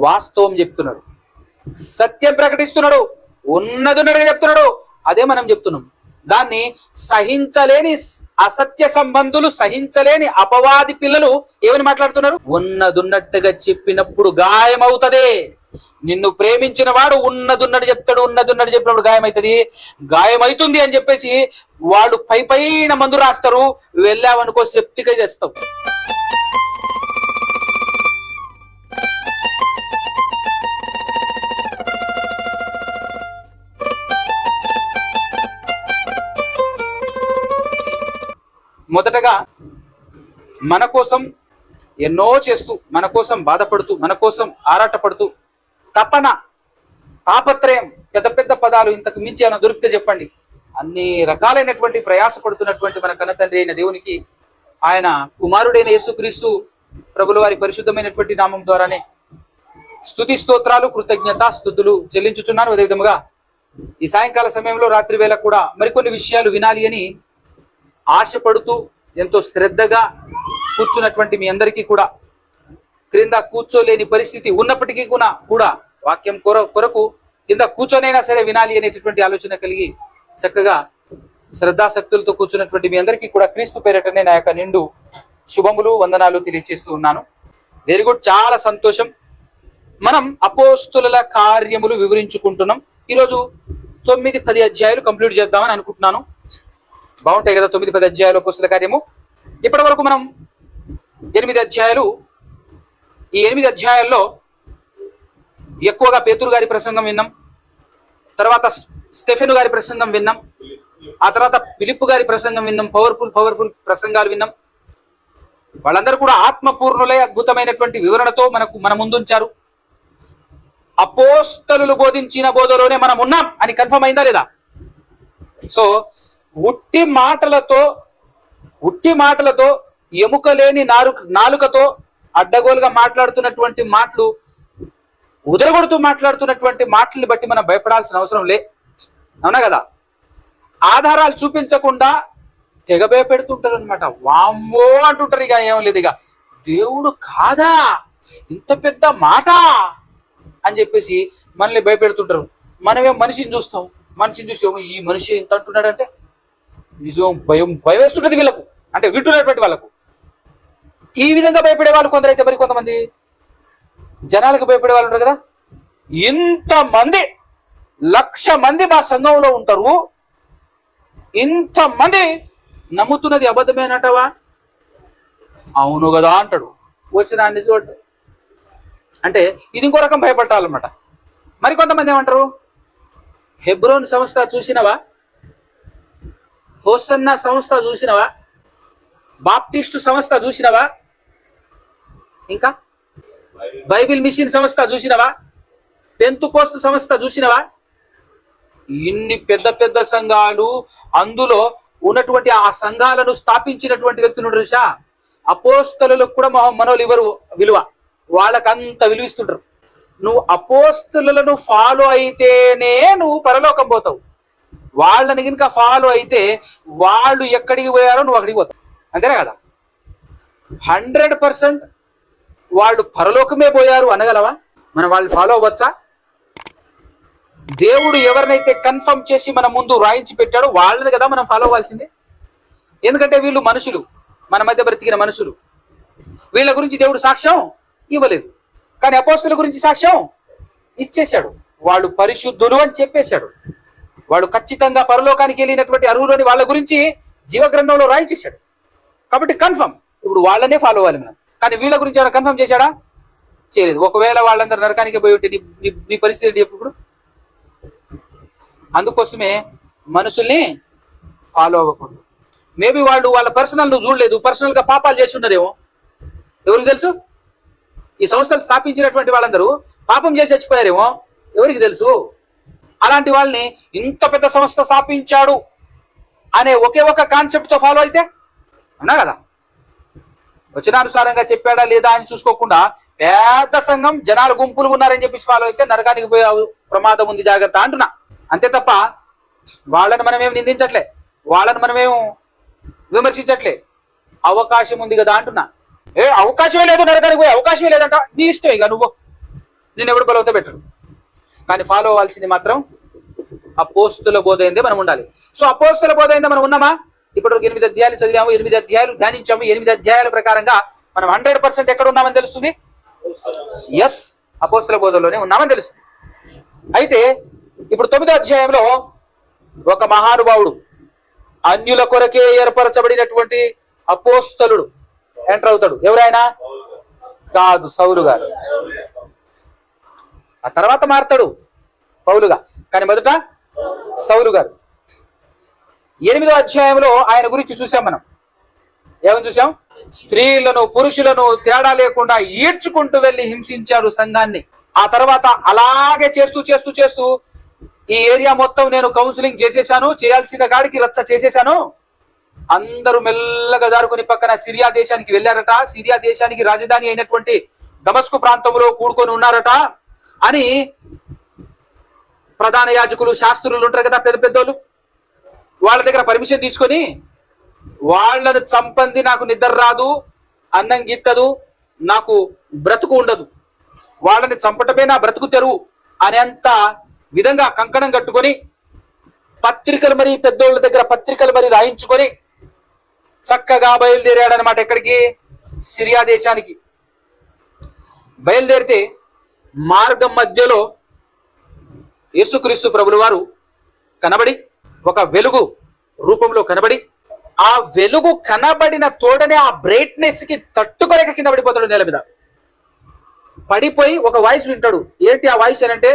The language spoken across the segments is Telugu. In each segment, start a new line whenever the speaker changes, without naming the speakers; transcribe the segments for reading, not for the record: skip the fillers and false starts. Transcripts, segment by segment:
వాస్తవం చెప్తున్నాడు, సత్యం ప్రకటిస్తున్నాడు, ఉన్నదున్నట్టుగా చెప్తున్నాడు. అదే మనం చెప్తున్నాం. దాన్ని సహించలేని అసత్య సంబంధులు, సహించలేని అపవాది పిల్లలు ఏమని మాట్లాడుతున్నారు? ఉన్నదున్నట్టుగా చెప్పినప్పుడు గాయమవుతుంది. నిన్ను ప్రేమించిన వాడు ఉన్నదున్నట్టు చెప్తాడు, ఉన్నదున్నట్టు చెప్పినప్పుడు గాయమవుతుంది, గాయమవుతుంది అని చెప్పేసి వాళ్ళు పైన మందు రాస్తారు. వెళ్ళావనుకో సెప్టిగా చేస్తావు. మొదటగా మన కోసం ఎన్నో చేస్తూ, మన కోసం బాధపడుతూ, మన కోసం ఆరాటపడుతూ, తపన, తాపత్రయం, పెద్ద పెద్ద పదాలు ఇంతకు మించి ఏమైనా దొరికితే చెప్పండి. అన్ని రకాలైనటువంటి ప్రయాసపడుతున్నటువంటి మన కన్నతండ్రి అయిన దేవునికి, ఆయన కుమారుడైన యేసుక్రీస్తు ప్రభుల వారి పరిశుద్ధమైనటువంటి నామం ద్వారానే స్తుతి స్తోత్రాలు, కృతజ్ఞత స్తుతులు చెల్లించుచున్నాను. అదేవిధముగా ఈ సాయంకాల సమయంలో, రాత్రి వేళ కూడా మరికొన్ని విషయాలు వినాలి అని ఆశపడుతూ ఎంతో శ్రద్ధగా కూర్చున్నటువంటి మీ అందరికీ కూడా, క్రింద కూర్చోలేని పరిస్థితి ఉన్నప్పటికీ కూడా వాక్యం కొరకు కింద కూర్చొనైనా సరే వినాలి అనేటటువంటి ఆలోచన కలిగి చక్కగా శ్రద్ధాశక్తులతో కూర్చున్నటువంటి మీ అందరికీ కూడా క్రీస్తు పేరటనే నా యొక్క నిండు శుభములు, వందనాలు తెలియజేస్తూ ఉన్నాను. వెరీ గుడ్, చాలా సంతోషం. మనం అపోస్తుల కార్యములు వివరించుకుంటున్నాం. ఈరోజు 9-10 అధ్యాయాలు కంప్లీట్ చేద్దామని అనుకుంటున్నాను. బాగుంటాయి కదా 9-10 అధ్యాయాలు అపోస్తుల కార్యము. ఇప్పటి వరకు మనం 8 అధ్యాయాలు, ఈ 8 అధ్యాయాల్లో ఎక్కువగా పేతురు గారి ప్రసంగం విన్నాం, తర్వాత స్టెఫెను గారి ప్రసంగం విన్నాం, ఆ తర్వాత ఫిలిప్పు గారి ప్రసంగం విన్నాం. పవర్ఫుల్ ప్రసంగాలు విన్నాం. వాళ్ళందరూ కూడా ఆత్మపూర్ణులై అద్భుతమైనటువంటి వివరణతో మన ముందుంచారు. అపోస్తలులు బోధించిన బోధలోనే మనం ఉన్నాం అని కన్ఫర్మ్ అయిందా లేదా? సో ఉట్టి మాటలతో ఎముక లేని నాలుకతో అడ్డగోలుగా మాట్లాడుతున్నటువంటి మాటలు, ఉదరగొడుతూ మాట్లాడుతున్నటువంటి మాటల్ని బట్టి మనం భయపడాల్సిన అవసరం లే. అవునా కదా? ఆధారాలు చూపించకుండా తెగ భయపెడుతుంటారు అనమాట. వామ్మో అంటుంటారు. ఇక ఏం లేదు, ఇక దేవుడు కాదా, ఇంత పెద్ద మాట అని చెప్పేసి మనల్ని భయపెడుతుంటారు. మనమే మనిషిని చూస్తాం, మనిషిని చూసి ఈ మనిషి ఇంత అంటున్నాడంటే నిజం భయం వేస్తుంటది వీళ్ళకు, అంటే వింటున్నటువంటి వాళ్ళకు. ఈ విధంగా భయపడే వాళ్ళు కొందరైతే, మరి కొంతమంది జనాలకు భయపడే వాళ్ళు ఉంటారు కదా. ఇంతమంది 1,00,000 మంది మా సంఘంలో ఉంటారు, ఇంతమంది నమ్ముతున్నది అబద్ధమేనంటావా? అవును కదా అంటాడు. వచ్చినాన్ని చూడ అంటే ఇది ఇంకో రకం భయపడాలన్నమాట. మరి కొంతమంది ఏమంటారు, హెబ్రోన్ సంస్థ చూసినవా, హోసన్నా సంస్థ చూసినవా, బాప్టిస్టు సంస్థ చూసినవా, ఇంకా బైబిల్ మిషన్ సంస్థ చూసినవా, పెంతుకోస్తు సంస్థ చూసినవా? ఇన్ని పెద్ద పెద్ద సంఘాలు, అందులో ఉన్నటువంటి ఆ సంఘాలను స్థాపించినటువంటి వ్యక్తులు చూసా, అపోస్తలులకు కూడా మనోళ్ళు ఇవ్వరు విలువ, వాళ్ళకంత విలువిస్తుంటారు. నువ్వు అపోస్తలులను ఫాలో అయితేనే నువ్వు పరలోకం పోతావు. వాళ్ళని కనుక ఫాలో అయితే వాళ్ళు ఎక్కడికి పోయారో నువ్వు అక్కడికి పోతావు. అంతేనా కదా? 100% వాళ్ళు పరలోకమే పోయారు అనగలవా? మనం వాళ్ళు ఫాలో అవ్వచ్చా? దేవుడు ఎవరినైతే కన్ఫర్మ్ చేసి మన ముందు రాయించి పెట్టాడో వాళ్ళని కదా మనం ఫాలో అవ్వాల్సిందే. ఎందుకంటే వీళ్ళు మనుషులు, మన మధ్య బ్రతికిన మనుషులు. వీళ్ళ గురించి దేవుడు సాక్ష్యం ఇవ్వలేదు, కానీ అపోస్తలుల గురించి సాక్ష్యం ఇచ్చేశాడు. వాళ్ళు పరిశుద్ధులు అని చెప్పేశాడు. వాడు ఖచ్చితంగా పరలోకానికి వెళ్ళినటువంటి అర్హులని వాళ్ళ గురించి జీవగ్రంథంలో రాయించేశాడు. కాబట్టి కన్ఫర్మ్, ఇప్పుడు వాళ్ళనే ఫాలో అవ్వాలి మనం. కానీ వీళ్ళ గురించి ఏమైనా కన్ఫర్మ్ చేశాడా? చేయలేదు. ఒకవేళ వాళ్ళందరూ నరకానికి పోయి ఉంటే నీ పరిస్థితి ఎప్పుడు? అందుకోసమే మనుషుల్ని ఫాలో అవ్వకూడదు. మేబీ వాళ్ళు వాళ్ళ పర్సనల్ నువ్వు చూడలేదు, పర్సనల్ గా పాపాలు చేసి ఉన్నారేమో, ఎవరికి తెలుసు? ఈ సంస్థలు స్థాపించినటువంటి వాళ్ళందరూ పాపం చేసి చచ్చిపోయారేమో, ఎవరికి తెలుసు? అలాంటి వాళ్ళని ఇంత పెద్ద సంస్థ స్థాపించాడు అనే ఒకే ఒక కాన్సెప్ట్ తో ఫాలో అయితే అన్నా కదా. వచనానుసారంగా చెప్పాడా లేదా అని చూసుకోకుండా పెద్ద సంఘం జనాలు గుంపులు ఉన్నారని చెప్పేసి ఫాలో అయితే నరకానికి పోయే ప్రమాదం ఉంది, జాగ్రత్త అంటున్నా. అంతే తప్ప వాళ్ళని మనమేం నిందించట్లే, వాళ్ళని మనమేం విమర్శించట్లే. అవకాశం ఉంది కదా అంటున్నా. అవకాశమే లేదు, నరకానికి పోయే అవకాశమే లేదంట, నీ ఇష్టం. ఇక నేను ఎవడు బలవంత పెట్టడు. కానీ ఫాలో అవ్వాల్సింది మాత్రం అపోస్తుల బోధ అయిందే మనం ఉండాలి. సో అపోస్తుల బోధ అయిందే మనం ఉన్నామా? ఇప్పుడు 8 అధ్యాయాలు చదివాము, 8 అధ్యాయాలు ధ్యానించాము. 8 అధ్యాయాల ప్రకారంగా మనం 100% ఎక్కడ ఉన్నామని తెలుస్తుంది. ఎస్, అపోస్తుల బోధలోనే ఉన్నామని తెలుస్తుంది. అయితే ఇప్పుడు 9వ అధ్యాయంలో ఒక మహానుభావుడు, అన్యుల కొరకే ఏర్పరచబడినటువంటి అపోస్తలుడు ఎంటర్ అవుతాడు. ఎవరైనా కాదు, సౌలు గారు. ఆ తర్వాత మారుతాడు పౌలుగా, కానీ మొదట సౌలు గారు. 8వ అధ్యాయంలో ఆయన గురించి చూసాం మనం. ఏమని చూసాం? స్త్రీలను పురుషులను తేడా లేకుండా ఈడ్చుకుంటూ వెళ్ళి హింసించాడు సంఘాన్ని. ఆ తర్వాత అలాగే చేస్తూ చేస్తూ చేస్తూ ఈ ఏరియా మొత్తం నేను కౌన్సిలింగ్ చేసేసాను, చేయాల్సిన కాడికి రచ్చ చేసేసాను, అందరూ మెల్లగా జారుకుని పక్కన సిరియా దేశానికి వెళ్ళారట, సిరియా దేశానికి రాజధాని అయినటువంటి దమస్కు ప్రాంతంలో కూడుకొని ఉన్నారట అని ప్రధాన యాజకులు, శాస్త్రులు ఉంటారు కదా, పెద్ద పెద్దోళ్ళు, వాళ్ళ దగ్గర పర్మిషన్ తీసుకొని వాళ్ళను చంపంది నాకు నిద్ర రాదు, అన్నం గిట్టదు, నాకు బ్రతుకు ఉండదు, వాళ్ళని చంపటమే నా బ్రతుకు తెరువు అనేంత విధంగా కంకణం కట్టుకొని పత్రికలు మరి పెద్దోళ్ళ దగ్గర పత్రికలు మరి రాయించుకొని చక్కగా బయలుదేరాడనమాట. ఎక్కడికి? సిరియా దేశానికి. బయలుదేరితే మార్గం మధ్యలో యేసుక్రీస్తు ప్రభుల వారు కనబడి, ఒక వెలుగు రూపంలో కనబడి, ఆ వెలుగు కనబడిన తోడనే ఆ బ్రైట్నెస్ కి తట్టుకోలేక కింద పడిపోతాడు నేల మీద. పడిపోయి ఒక వాయిస్ వింటాడు. ఏంటి ఆ వాయిస్ అంటే,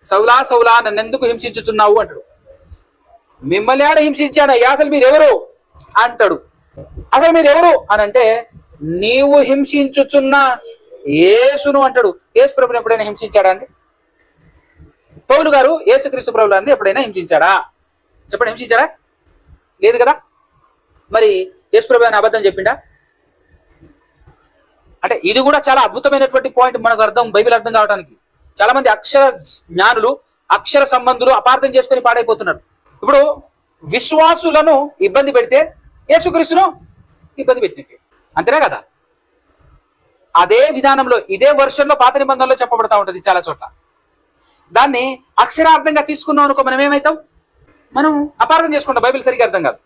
సౌలా సౌలా నన్నెందుకు హింసించుచున్నావు అంటాడు. మిమ్మల్ని ఆడ హింసించాడయ్యా, అసలు మీరెవరు అంటాడు. అసలు మీరెవరు అని అంటే, నీవు హింసించుచున్న యేసును అంటాడు. యేసు ప్రభుని ఎప్పుడైనా హింసించాడా అండి? పౌలు గారు యేసుక్రీస్తు ప్రభువుని ఎప్పుడైనా హింసించాడా? చెప్పండి, హింసించాడా? లేదు కదా. మరి యేసు ప్రభు అని అబద్ధం చెప్పిండా? అంటే ఇది కూడా చాలా అద్భుతమైనటువంటి పాయింట్ మనకు అర్థం, బైబిల్ అర్థం కావడానికి. చాలా మంది అక్షర జ్ఞానులు, అక్షర సంబంధులు అపార్థం చేసుకొని పాడైపోతున్నారు. ఇప్పుడు విశ్వాసులను ఇబ్బంది పెడితే యేసుక్రీస్తును ఇబ్బంది పెట్టినట్టు, అంతేనా కదా? అదే విధానంలో, ఇదే వర్షన్లో పాత నిబంధనలో చెప్పబడతా ఉంటుంది చాలా చోట్ల. దాన్ని అక్షరార్థంగా తీసుకున్నాం అనుకో, మనం ఏమవుతాం? మనం అపార్థం చేసుకుంటాం, బైబిల్ సరిగ్గా అర్థం కాదు.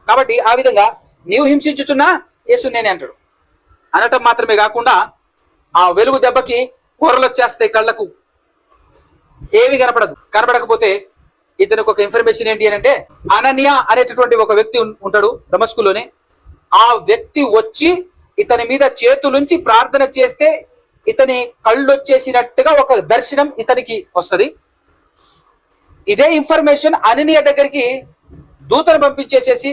కాబట్టి ఆ విధంగా నీవు హింసించుచున్నా యేసు నేనే అంటాడు. అనటం మాత్రమే కాకుండా ఆ వెలుగు దెబ్బకి కూరలు వచ్చేస్తాయి కళ్ళకు, ఏమి కనపడదు. కనపడకపోతే ఇతనికి ఒక ఇన్ఫర్మేషన్ ఏంటి అని అంటే, అననీయ అనేటటువంటి ఒక వ్యక్తి ఉంటాడు దమస్కులోనే. ఆ వ్యక్తి వచ్చి ఇతని మీద చేతులుంచి ప్రార్థన చేస్తే ఇతని కళ్ళు వచ్చేసినట్టుగా ఒక దర్శనం ఇతనికి వస్తుంది. ఇదే ఇన్ఫర్మేషన్ అననీయ దగ్గరికి దూతను పంపించేసేసి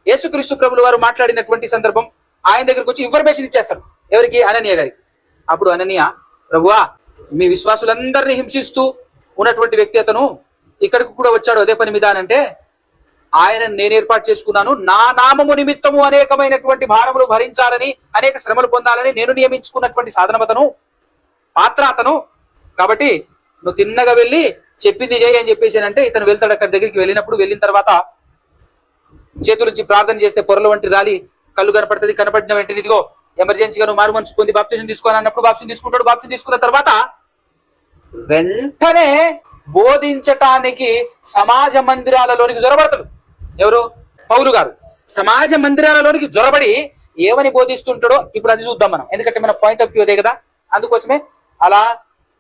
యేసుక్రీస్తు ప్రభుల వారు మాట్లాడినటువంటి సందర్భం ఆయన దగ్గరికి వచ్చి ఇన్ఫర్మేషన్ ఇచ్చేస్తారు. ఎవరికి? అననీయ గారికి. అప్పుడు అననీయ, ప్రభువా, మీ విశ్వాసులందరినీ హింసిస్తూ ఉన్నటువంటి వ్యక్తి అతను ఇక్కడికి కూడా వచ్చాడు అదే పని మీద అంటే, ఆయన నేను ఏర్పాటు చేసుకున్నాను, నా నామము నిమిత్తము అనేకమైనటువంటి భారములు భరించాలని, అనేక శ్రమలు పొందాలని నేను నియమించుకున్నటువంటి సాధనమతను, పాత్ర అతను. కాబట్టి నువ్వు తిన్నగా వెళ్ళి చెప్పింది చేయి అని చెప్పేసి అంటే ఇతను వెళ్తాడు. అక్కడి దగ్గరికి వెళ్ళినప్పుడు, వెళ్ళిన తర్వాత చేతుల నుంచి ప్రార్థన చేస్తే పొరల వంటి రాలి కళ్ళు కనపడుతుంది. కనపడిన వెంటనే ఇదిగో ఎమర్జెన్సీగా నువ్వు మారు మనసు పొంది బాప్తిజం తీసుకోని అన్నప్పుడు బాప్తిజం తీసుకుంటాడు. బాప్తిజం తీసుకున్న తర్వాత వెంటనే బోధించటానికి సమాజ మందిరాలలోనికి జొరబడతాడు. ఎవరు? పౌలు గారు. సమాజ మందిరాలలోనికి జొరబడి ఏమని బోధిస్తుంటాడో ఇప్పుడు అది చూద్దాం మనం, ఎందుకంటే మన పాయింట్ ఆఫ్ వ్యూ అదే కదా. అందుకోసమే అలా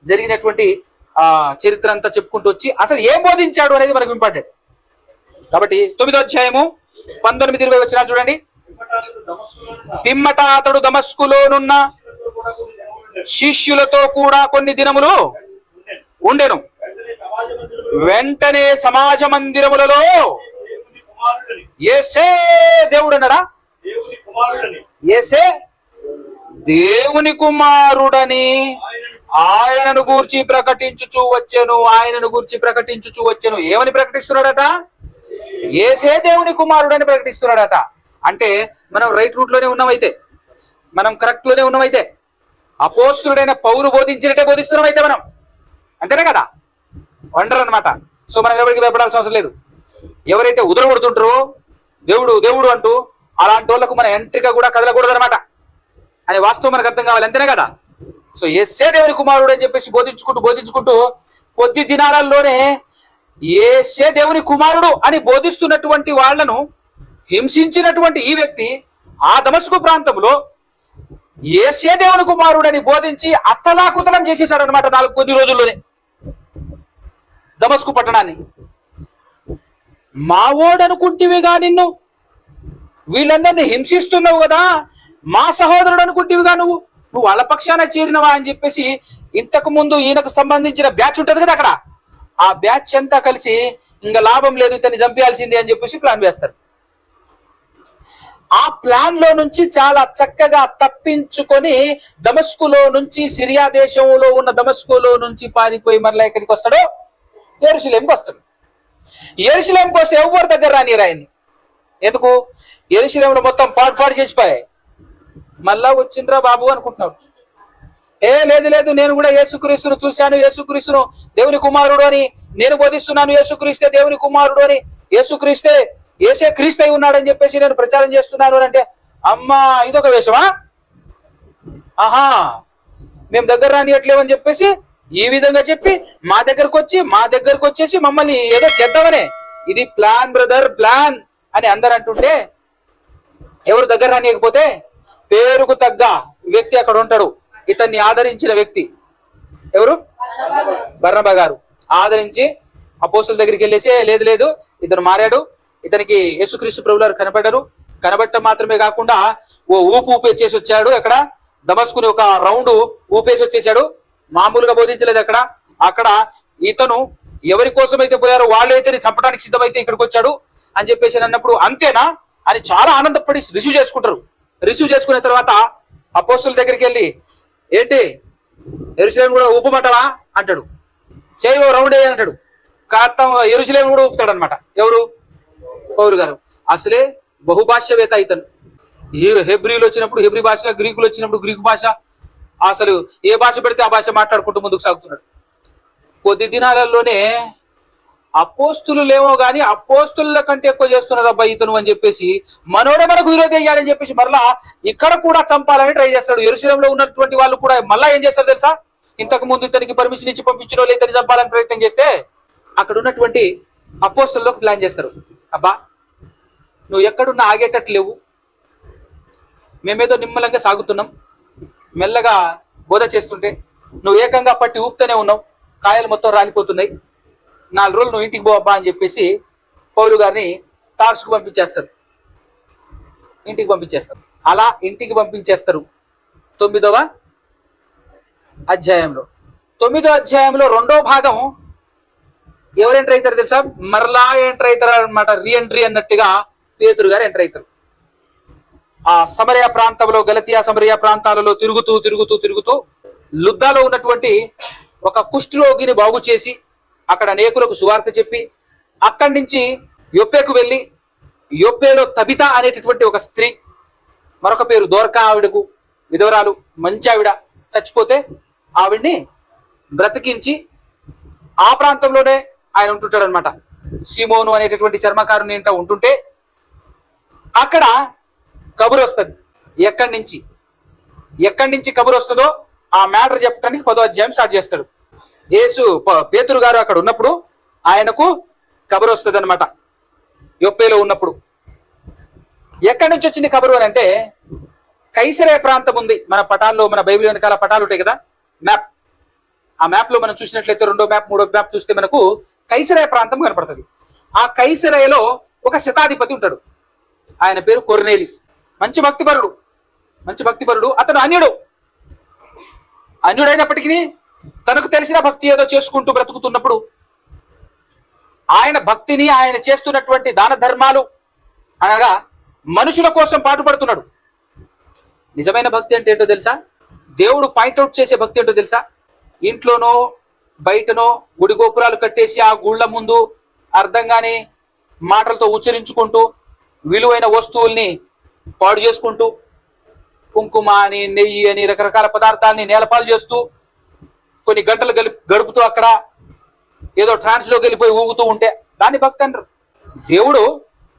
జరిగినటువంటి చరిత్ర అంతా చెప్పుకుంటూ వచ్చి అసలు ఏం బోధించాడు అనేది మనకు ఇంపార్టెంట్. కాబట్టి 9వ అధ్యాయము 19-20 వచనాలు చూడండి. పిమ్మట అతడు దమస్కులోనున్న శిష్యులతో కూడా కొన్ని దినములు ఉండెను. వెంటనే సమాజ మందిరములలో యేసే దేవుడు అన్నాడా? యేసే దేవుని కుమారుడని ఆయనను గూర్చి ప్రకటించుచూ వచ్చెను. ఆయనను గూర్చి ప్రకటించుచూ వచ్చెను. ఏమని ప్రకటిస్తున్నాడట? యేసే దేవుని కుమారుడని ప్రకటిస్తున్నాడట. అంటే మనం రైట్ రూట్ లోనే ఉన్నామైతే, మనం కరెక్ట్ లోనే ఉన్నామైతే, అపోస్తులుడైన పౌలు బోధించినట్టే బోధిస్తున్నామైతే మనం, అంతేనే కదా. వండర్ అనమాట. సో మనం ఎవరికి భయపడాల్సిన అవసరం లేదు. ఎవరైతే ఉదర కొడుతుంటారో దేవుడు దేవుడు అంటూ, అలాంటి వాళ్ళకు మన ఎంట్రిక కూడా కదలకూడదు అనమాట అనే వాస్తవం మనకు అర్థం కావాలి, అంతేనే కదా. సో యేసే దేవుని కుమారుడు అని చెప్పేసి బోధించుకుంటూ కొద్ది దినాలలోనే యేసే దేవుని కుమారుడు అని బోధిస్తున్నటువంటి వాళ్లను హింసించినటువంటి ఈ వ్యక్తి ఆ దమస్కు ప్రాంతంలో యేసే దేవుని కుమారుడు అని బోధించి అత్తలాకుతలం చేసేసాడు అనమాట కొన్ని రోజుల్లోనే దమస్కు పట్టణాన్ని. మావోడనుకుంటివిగా నిన్ను, వీళ్ళందరినీ హింసిస్తున్నావు కదా, మా సహోదరుడు అనుకుంటివిగా నువ్వు వాళ్ళ పక్షాన చేరినవా అని చెప్పేసి ఇంతకు ముందు ఈయనకు సంబంధించిన బ్యాచ్ ఉంటది కదా అక్కడ, ఆ బ్యాచ్ అంతా కలిసి ఇంకా లాభం లేదు ఇతన్ని చంపేయాల్సిందే అని చెప్పేసి ప్లాన్ వేస్తారు. ఆ ప్లాన్ లో నుంచి చాలా చక్కగా తప్పించుకొని దమస్కులో నుంచి, సిరియా దేశంలో ఉన్న దమస్కులో నుంచి పారిపోయి మరలా ఎక్కడికి వస్తాడో, యెరూషలేంకి వస్తాడు. యెరూషలేంకి వస్తే ఎవరి దగ్గర రానియరు ఆయన్ని. ఎందుకు? యెరూషలేంలో మొత్తం పాడు చేసిపోయాయి. మళ్ళా వచ్చిండ్రా బాబు అనుకుంటున్నాడు. లేదు నేను కూడా యేసుక్రీస్తును చూశాను, యేసుక్రీస్తును దేవుని కుమారుడు అని నేను బోధిస్తున్నాను, యేసుక్రీస్తే దేవుని కుమారుడు అని, యేసే క్రీస్తై ఉన్నాడని చెప్పేసి నేను ప్రచారం చేస్తున్నాను అని అంటే, అమ్మా ఇదొక వేషమా, ఆహా మేము దగ్గర రానియట్లేమని చెప్పేసి ఈ విధంగా చెప్పి మా దగ్గరకు వచ్చేసి మమ్మల్ని ఏదో చేద్దామనే, ఇది ప్లాన్ బ్రదర్ ప్లాన్ అని అందరు అంటుంటే ఎవరు దగ్గర రానియకపోతే పేరుకు తగ్గ వ్యక్తి అక్కడ ఉంటాడు. ఇతన్ని ఆదరించిన వ్యక్తి ఎవరు? బర్నబా గారు. ఆదరించి అపోస్తుల దగ్గరికి వెళ్ళేసి లేదు ఇతను మారాడు, ఇతనికి యేసుక్రీస్తు ప్రభువులు కనబడటం మాత్రమే కాకుండా ఓ ఊపేసి వచ్చాడు. అక్కడ దమస్కుని ఒక రౌండ్ ఊపేసి వచ్చేసాడు. మామూలుగా బోధించలేదు అక్కడ ఇతను ఎవరి కోసం అయితే పోయారో వాళ్ళైతే చంపడానికి సిద్ధమైతే ఇక్కడికి వచ్చాడు అని చెప్పేసి అన్నప్పుడు అంతేనా అని చాలా ఆనందపడి రిసీవ్ చేసుకుంటారు. రిసీవ్ చేసుకున్న తర్వాత అపోస్తుల దగ్గరికి వెళ్ళి ఏంటి యెరూషలేం కూడా ఊపమంటావా అంటాడు. చేయో రౌండ్ ఏ అంటాడు. కాస్త యెరూషలేం కూడా ఊపుతాడు అనమాట. ఎవరు? పౌలు గారు. అసలే బహుభాష్యవేత్త ఇతను. హెబ్రీలు వచ్చినప్పుడు హెబ్రీ భాష, గ్రీకులు వచ్చినప్పుడు గ్రీకు భాష, అసలు ఏ భాష పెడితే ఆ భాష మాట్లాడుకుంటూ ముందుకు సాగుతున్నాడు. కొద్ది దినాలలోనే అపోస్తులేమో గాని అపోస్తుల కంటే ఎక్కువ చేస్తున్నారు అబ్బాయి ఇతను అని చెప్పేసి, మనోడే మనకు విరోధి అయ్యాడని చెప్పేసి మరలా ఇక్కడ కూడా చంపాలని ట్రై చేస్తాడు. యెరూషలేంలో ఉన్నటువంటి వాళ్ళు కూడా మళ్ళా ఏం చేస్తారు తెలుసా? ఇంతకు ముందు ఇతనికి పర్మిషన్ ఇచ్చి పంపించిన వాళ్ళు ఇతన్ని చంపాలని ప్రయత్నం చేస్తే అక్కడ ఉన్నటువంటి అపోస్తులకు ప్లాన్ చేస్తారు. అబ్బా నువ్వు ఎక్కడున్నా ఆగేటట్టు లేవు, మేమేదో నిమ్మలంగా సాగుతున్నాం, మెల్లగా బోధ చేస్తుంటే నువ్వు ఏకంగా పట్టి ఊపుతూనే ఉన్నావు, కాయలు మొత్తం రాలిపోతున్నాయి, 4 రోజులు నువ్వు ఇంటికి పోవబ్బా అని చెప్పేసి పౌలు గారిని తార్సుకు పంపించేస్తారు. అలా ఇంటికి పంపించేస్తారు. 9వ అధ్యాయంలో 2వ భాగం ఎవరు ఎంటర్ అవుతారు తెలుసా? మరలా ఎంటర్ అవుతారు అనమాట. రీఎంట్రీ అన్నట్టుగా పేతురు గారు ఎంటర్ అవుతారు. ఆ సమరయ ప్రాంతంలో, గలతీయ సమరయ ప్రాంతాలలో తిరుగుతూ లుద్దాలో ఉన్నటువంటి ఒక కుష్ఠరోగిని బాగు చేసి అక్కడ అనేకులకు సువార్త చెప్పి అక్కడి నుంచి యొప్పేకు వెళ్ళి, యొప్పేలో తబితా అనేటటువంటి ఒక స్త్రీ, మరొక పేరు దోర్కా, ఆవిడకు విధవరాలు, మంచి ఆవిడ చచ్చిపోతే ఆవిడ్ని బ్రతికించి ఆ ప్రాంతంలోనే ఆయన ఉంటుంటాడు అనమాట. సిమోను అనేటటువంటి చర్మకారుని ఇంట ఉంటుంటే అక్కడ కబురు వస్తుంది. ఎక్కడి నుంచి కబురు వస్తుందో ఆ మ్యాటర్ చెప్పడానికి 10వ అధ్యాయం స్టార్ట్ చేస్తాడు. పేతురు గారు అక్కడ ఉన్నప్పుడు ఆయనకు కబురు వస్తుంది అనమాట. యొప్పేలో ఉన్నప్పుడు ఎక్కడి నుంచి వచ్చింది కబురు అని అంటే, కైసరయ ప్రాంతం ఉంది. మన పటాల్లో, మన బైబిల్ వెనకాల పటాలు ఉంటాయి కదా, మ్యాప్. ఆ మ్యాప్ లో మనం చూసినట్లయితే 2వ మ్యాప్ 3వ మ్యాప్ చూస్తే మనకు కైసరయ ప్రాంతం కనపడుతుంది. ఆ కైసరయలో ఒక శతాధిపతి ఉంటాడు. ఆయన పేరు కొర్నేలి. మంచి భక్తిపరుడు. అతను అన్యుడైనప్పటికీ తనకు తెలిసిన భక్తి ఏదో చేసుకుంటూ బ్రతుకుతున్నప్పుడు ఆయన భక్తిని, ఆయన చేస్తున్నటువంటి దాన ధర్మాలు అనగా మనుషుల కోసం పాటుపడుతున్నాడు. నిజమైన భక్తి అంటే ఏంటో తెలుసా? దేవుడు పాయింట్అవుట్ చేసే భక్తి ఏంటో తెలుసా? ఇంట్లోనో బయటనో గుడి గోపురాలు కట్టేసి ఆ గుళ్ళ ముందు అర్థం కాని మాటలతో ఉచ్చరించుకుంటూ విలువైన వస్తువుల్ని పాడు చేసుకుంటూ కుంకుమ అని, నెయ్యి అని, రకరకాల పదార్థాలని నేలపాలు చేస్తూ కొన్ని గంటలు గడుపుతూ అక్కడ ఏదో ట్రాన్స్ లోకి వెళ్ళిపోయి ఊగుతూ ఉంటే దాన్ని భక్తి అంటారు. దేవుడు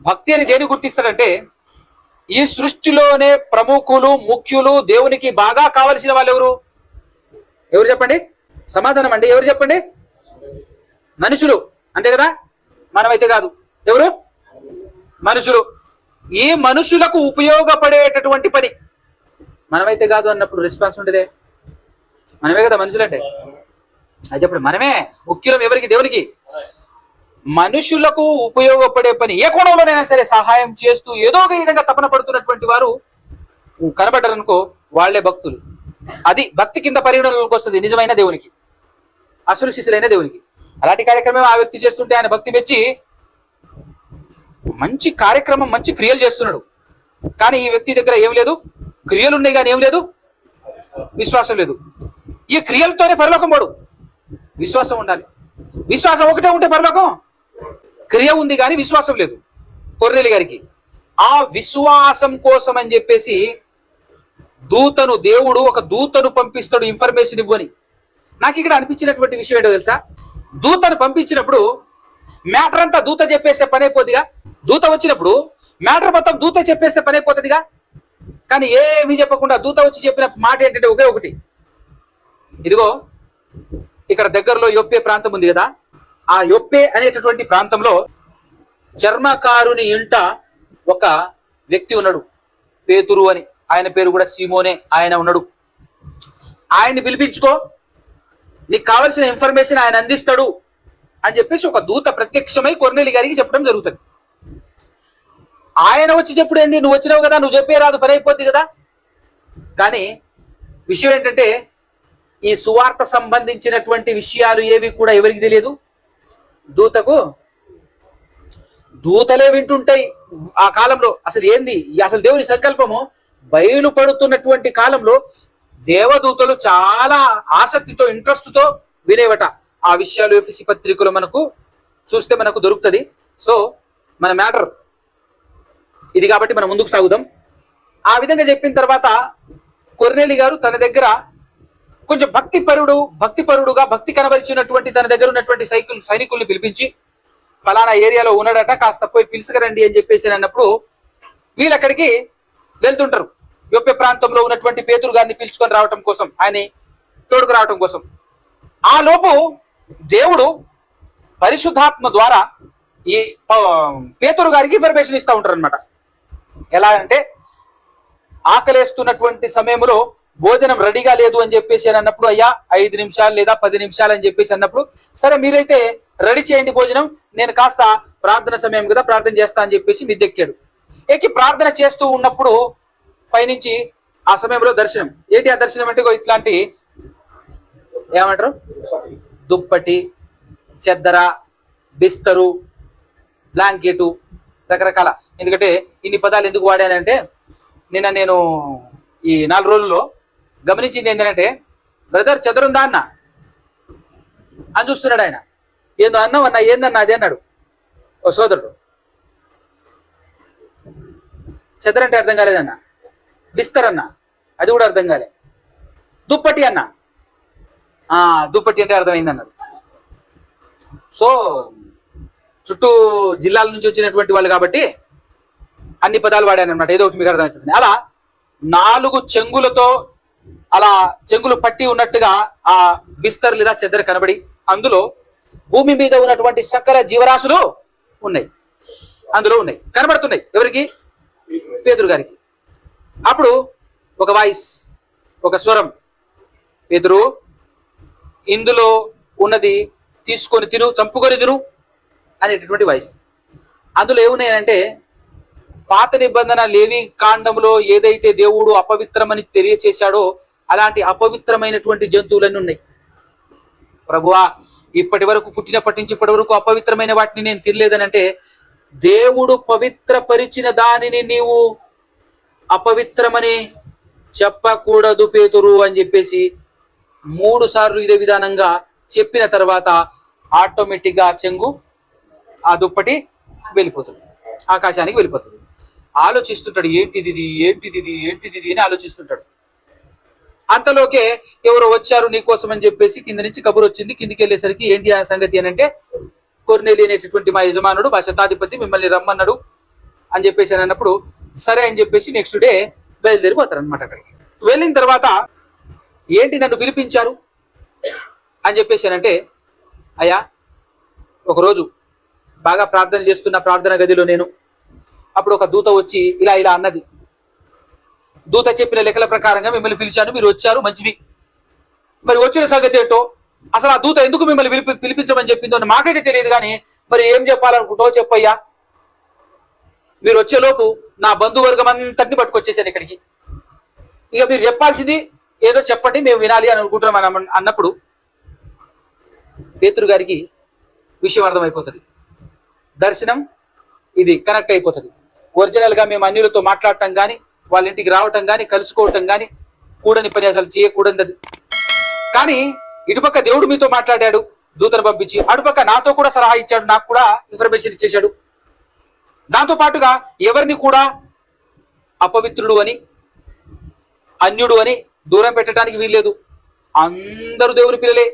భక్తి అని దేని గుర్తిస్తాడంటే, ఈ సృష్టిలోనే ప్రముఖులు, ముఖ్యులు, దేవునికి బాగా కావలసిన వాళ్ళు ఎవరు? ఎవరు చెప్పండి? సమాధానం అండి. ఎవరు చెప్పండి? మనుషులు, అంతే కదా? మనమైతే కాదు. ఎవరు? మనుషులు. ఈ మనుషులకు ఉపయోగపడేటటువంటి పని మనమైతే కాదు అన్నప్పుడు రెస్పాన్స్ ఉండేదే. మనమే కదా మనుషులంటే. అది చెప్పండి, మనమే ముఖ్యులం. ఎవరికి? దేవునికి. మనుషులకు ఉపయోగపడే పని ఏ కోణంలోనైనా సరే సహాయం చేస్తూ ఏదో ఒక విధంగా తపన పడుతున్నటువంటి వారు కనబడ్డారనుకో, వాళ్లే భక్తులు. అది భక్తి కింద పరిగణలోకి వస్తుంది నిజమైన దేవునికి, అసలు శిశులైన దేవునికి. అలాంటి కార్యక్రమం ఆ వ్యక్తి చేస్తుంటే ఆయన భక్తి మెచ్చి మంచి కార్యక్రమం, మంచి క్రియలు చేస్తున్నాడు. కానీ ఈ వ్యక్తి దగ్గర ఏం లేదు, క్రియలు ఉన్నాయి కానీ ఏం లేదు, విశ్వాసం లేదు. ఈ క్రియలతోనే పరలోకం పోడు, విశ్వాసం ఉండాలి. విశ్వాసం ఒకటే ఉంటే పరలోకం. క్రియ ఉంది కానీ విశ్వాసం లేదు కొర్నేలి గారికి. ఆ విశ్వాసం కోసం అని చెప్పేసి దేవుడు ఒక దూతను పంపిస్తాడు, ఇన్ఫర్మేషన్ ఇవ్వని. నాకు ఇక్కడ అనిపించినటువంటి విషయం ఏంటో తెలుసా? దూతను పంపించినప్పుడు మ్యాటర్ అంతా దూత చెప్పేస్తే పని అయిపోద్దిగా. దూత వచ్చినప్పుడు మ్యాటర్ మొత్తం దూత చెప్పేస్తే పని అయిపోతుందిగా. కానీ ఏమీ చెప్పకుండా దూత వచ్చి చెప్పిన మాట ఏంటంటే ఒకే ఒకటి, ఇదిగో ఇక్కడ దగ్గరలో యొప్పే ప్రాంతం ఉంది కదా, ఆ యొప్పే అనేటటువంటి ప్రాంతంలో చర్మకారుని ఇంట ఒక వ్యక్తి ఉన్నాడు, పేతురు అని. ఆయన పేరు కూడా సీమోనే. ఆయన ఉన్నాడు. ఆయన్ని పిలిపించుకో, నీకు కావాల్సిన ఇన్ఫర్మేషన్ ఆయన అందిస్తాడు అని చెప్పేసి ఒక దూత ప్రత్యక్షమై కొర్నేలి గారికి చెప్పడం జరుగుతుంది. ఆయన వచ్చి చెప్పుడు ఏంది, నువ్వు వచ్చినావు కదా, నువ్వు చెప్పే రాదు, పని అయిపోద్ది కదా. కానీ విషయం ఏంటంటే ఈ సువార్త సంబంధించినటువంటి విషయాలు ఏవి కూడా ఎవరికి తెలియదు, దూతకు. దూతలే వింటుంటాయి ఆ కాలంలో. అసలు ఏంది, అసలు దేవుని సంకల్పము బయలుపడుతున్నటువంటి కాలంలో దేవదూతలు చాలా ఆసక్తితో, ఇంట్రెస్ట్తో వినేవట. ఆ విషయాలు ఎఫెసీ పత్రికలో మనకు చూస్తే మనకు దొరుకుతుంది. సో మన మ్యాటర్ ఇది కాబట్టి మనం ముందుకు సాగుదాం. ఆ విధంగా చెప్పిన తర్వాత కొర్నేలి గారు తన దగ్గర కొంచెం భక్తిపరుడుగా భక్తి కనబరిచినటువంటి తన దగ్గర ఉన్నటువంటి సైనికుల్ని పిలిపించి, ఫలానా ఏరియాలో ఉన్నాడట, కాస్త పోయి పిలుసుకురండి అని చెప్పేసి అన్నప్పుడు వీళ్ళు అక్కడికి వెళ్తుంటారు. యొప్పే ప్రాంతంలో ఉన్నటువంటి పేతురు గారిని పిలుచుకొని రావటం కోసం, ఆయన తోడుకు రావటం కోసం. ఆ లోపు దేవుడు పరిశుద్ధాత్మ ద్వారా ఈ పేతురు గారికి ఇన్ఫర్మేషన్ ఇస్తూ ఉంటారు అనమాట. ఎలా అంటే, ఆకలేస్తున్నటువంటి సమయంలో భోజనం రెడీగా లేదు అని చెప్పేసి అని అన్నప్పుడు, అయ్యా 5 నిమిషాలు లేదా 10 నిమిషాలు అని చెప్పేసి అన్నప్పుడు, సరే మీరైతే రెడీ చేయండి భోజనం, నేను కాస్త ప్రార్థన సమయం కదా ప్రార్థన చేస్తా అని చెప్పేసి మిద్దెక్కాడు. ఎక్కి ప్రార్థన చేస్తూ ఉన్నప్పుడు పైనుంచి ఆ సమయంలో దర్శనం. ఏంటి ఆ దర్శనం అంటే, ఇట్లాంటి ఏమంటారు, దుప్పటి, చెద్దర, బిస్తరు, బ్లాంకెటు, రకరకాల. ఎందుకంటే ఇన్ని పదాలు ఎందుకు వాడానంటే, నిన్న నేను ఈ 4 రోజుల్లో గమనించింది ఏంటంటే, బ్రదర్ చెదరుందా అన్న అని చూస్తున్నాడు ఆయన. ఏందో అన్నావు అన్న, ఏందన్నా అది అన్నాడు ఓ సోదరుడు. చెదరంటే అర్థం కాలేదన్న. బిస్తర్ అన్న, అది కూడా అర్థం కాలే. దుప్పటి అన్న, దుప్పటి అంటే అర్థమైంది అన్నాడు. సో చుట్టూ జిల్లాల నుంచి వచ్చినటువంటి వాళ్ళు కాబట్టి అన్ని పదాలు వాడాను అనమాట. ఏదో ఒకటి మీకు అర్థమవుతుంది. అలా 4 చెంగులతో అలా చెంగులు పట్టి ఉన్నట్టుగా ఆ బిస్తర్ లేదా చెద్దరు కనబడి, అందులో భూమి మీద ఉన్నటువంటి సకల జీవరాశులు ఉన్నాయి, అందులో ఉన్నాయి, కనబడుతున్నాయి. ఎవరికి? పేతురు గారికి. అప్పుడు ఒక వాయిస్, ఒక స్వరం, పేతురు ఇందులో ఉన్నది తీసుకొని తిను, చంపుకొని తిను అనేటటువంటి వాయిస్. అందులో ఏమున్నాయంటే, పాత నిబంధన లేవి కాండంలో ఏదైతే దేవుడు అపవిత్రమని తెలియచేశాడో అలాంటి అపవిత్రమైనటువంటి జంతువులన్నీ ఉన్నాయి. ప్రభువా, ఇప్పటి వరకు పుట్టినప్పటి నుంచి ఇప్పటి వరకు అపవిత్రమైన వాటిని నేను తినలేదని అంటే, దేవుడు పవిత్రపరిచిన దానిని నీవు అపవిత్రమని చెప్పకూడదు పేతురు అని చెప్పేసి 3 సార్లు ఇదే విధానంగా చెప్పిన తర్వాత ఆటోమేటిక్ గా చెంగు, ఆ దుప్పటి వెళ్ళిపోతుంది, ఆకాశానికి వెళ్ళిపోతుంది. ఆలోచిస్తుంటాడు, ఏంటిది అని ఆలోచిస్తుంటాడు. అంతలోకే ఎవరో వచ్చారు నీకోసం అని చెప్పేసి కింద నుంచి కబురు వచ్చింది. కిందికి వెళ్ళేసరికి ఏంటి ఆ సంగతి అని అంటే, కొర్నేలి అనేటటువంటి మా యజమానుడు, మా శతాధిపతి మిమ్మల్ని రమ్మన్నాడు అని చెప్పేసి అని అన్నప్పుడు, సరే అని చెప్పేసి నెక్స్ట్ డే బయలుదేరిపోతారు అనమాట. అక్కడికి వెళ్ళిన తర్వాత, ఏంటి నన్ను పిలిపించారు, అని చెప్పేసానంటే, అయ్యా ఒకరోజు బాగా ప్రార్థన చేస్తున్న ప్రార్థన గదిలో నేను, అప్పుడు ఒక దూత వచ్చి ఇలా ఇలా అన్నది. దూత చెప్పిన లెక్కల ప్రకారంగా మిమ్మల్ని పిలిచాను, మీరు వచ్చారు, మంచిది. మరి వచ్చిన సంగతి ఏంటో, అసలు ఆ దూత ఎందుకు మిమ్మల్ని పిలిపించమని చెప్పిందో మాకైతే తెలియదు, కానీ మరి ఏం చెప్పాలనుకుంటావో చెప్పయ్యా. మీరు వచ్చేలోపు నా బంధువర్గం అంతటిని పట్టుకొచ్చేసాను ఇక్కడికి. ఇక మీరు చెప్పాల్సింది ఏదో చెప్పండి, మేము వినాలి అని అనుకుంటున్నాం అన్నప్పుడు పేతురు గారికి విషయం అర్థమైపోతుంది. దర్శనం ఇది కనెక్ట్ అయిపోతుంది. ఒరిజినల్గా మేము అన్యులతో మాట్లాడటం కానీ, వాళ్ళ ఇంటికి రావటం కానీ, కలుసుకోవటం కానీ, కూడని పని అసలు చేయకూడదు. కానీ ఇటుపక్క దేవుడు మీతో మాట్లాడాడు దూతను పంపించి, అటుపక్క నాతో కూడా సలహా ఇచ్చాడు, నాకు కూడా ఇన్ఫర్మేషన్ ఇచ్చేశాడు. దాంతో పాటుగా ఎవరిని కూడా అపవిత్రుడు అని, అన్యుడు అని దూరం పెట్టడానికి వీల్లేదు. అందరూ దేవుని పిల్లలే,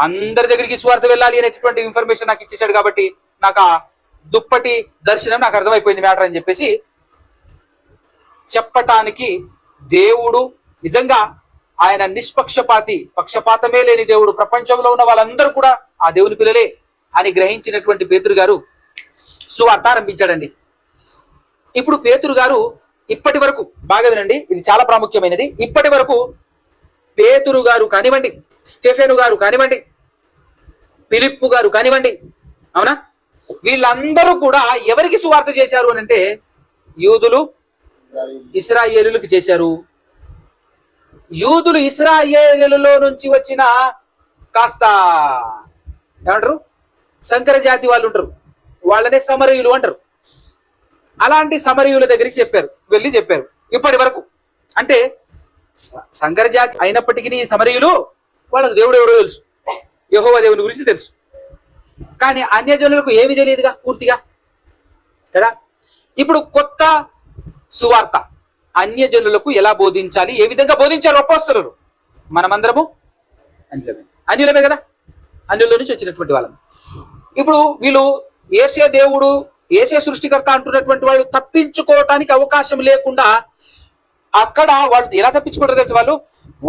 అందరి దగ్గరికి సువార్త వెళ్ళాలి అనేటటువంటి ఇన్ఫర్మేషన్ నాకు ఇచ్చేశాడు. కాబట్టి నాకు ఆ దుప్పటి దర్శనం నాకు అర్థమైపోయింది మ్యాటర్ అని చెప్పేసి చెప్పటానికి దేవుడు నిజంగా ఆయన నిష్పక్షపాతి, పక్షపాతమే లేని దేవుడు. ప్రపంచంలో ఉన్న వాళ్ళందరూ కూడా ఆ దేవుని పిల్లలే అని గ్రహించినటువంటి పేతురు గారు సువార్త ఆరంభించాడండి. ఇప్పుడు పేతురు గారు ఇప్పటి వరకు బాగా వినండి, ఇది చాలా ప్రాముఖ్యమైనది. ఇప్పటి వరకు పేతురు గారు కానివ్వండి, స్టెఫెను గారు కానివ్వండి, ఫిలిప్పు గారు కానివ్వండి, అవునా, వీళ్ళందరూ కూడా ఎవరికి సువార్త చేశారు అని అంటే యూదులు ఇశ్రాయేలులకు చేశారు. యూదులు ఇశ్రాయేలులో నుంచి వచ్చిన కాస్త ఏమంటారు, సంకర జాతి వాళ్ళు ఉంటారు, వాళ్ళనే సమరయులు అంటారు. అలాంటి సమరయుల దగ్గరికి వెళ్ళి చెప్పారు. ఇప్పటి వరకు అంటే సంకర జాతి అయినప్పటికీ సమరయులు వాళ్ళకు దేవుడు ఎవరో తెలుసు, యెహోవా దేవుని గురించి తెలుసు. కానీ అన్యజనులకు ఏమి తెలియదుగా పూర్తిగా కదా. ఇప్పుడు కొత్త సువార్త అన్యజనులకు ఎలా బోధించాలి, ఏ విధంగా బోధించారు అపోస్తలులు? మనమందరము అన్యులమే కదా, అన్యుల నుంచి వచ్చినటువంటి వాళ్ళం. ఇప్పుడు వీళ్ళు యేసే దేవుడు, యేసే సృష్టికర్త అంటున్నటువంటి వాళ్ళు తప్పించుకోవటానికి అవకాశం లేకుండా అక్కడ వాళ్ళు ఎలా తప్పించుకుంటారో తెలుసు.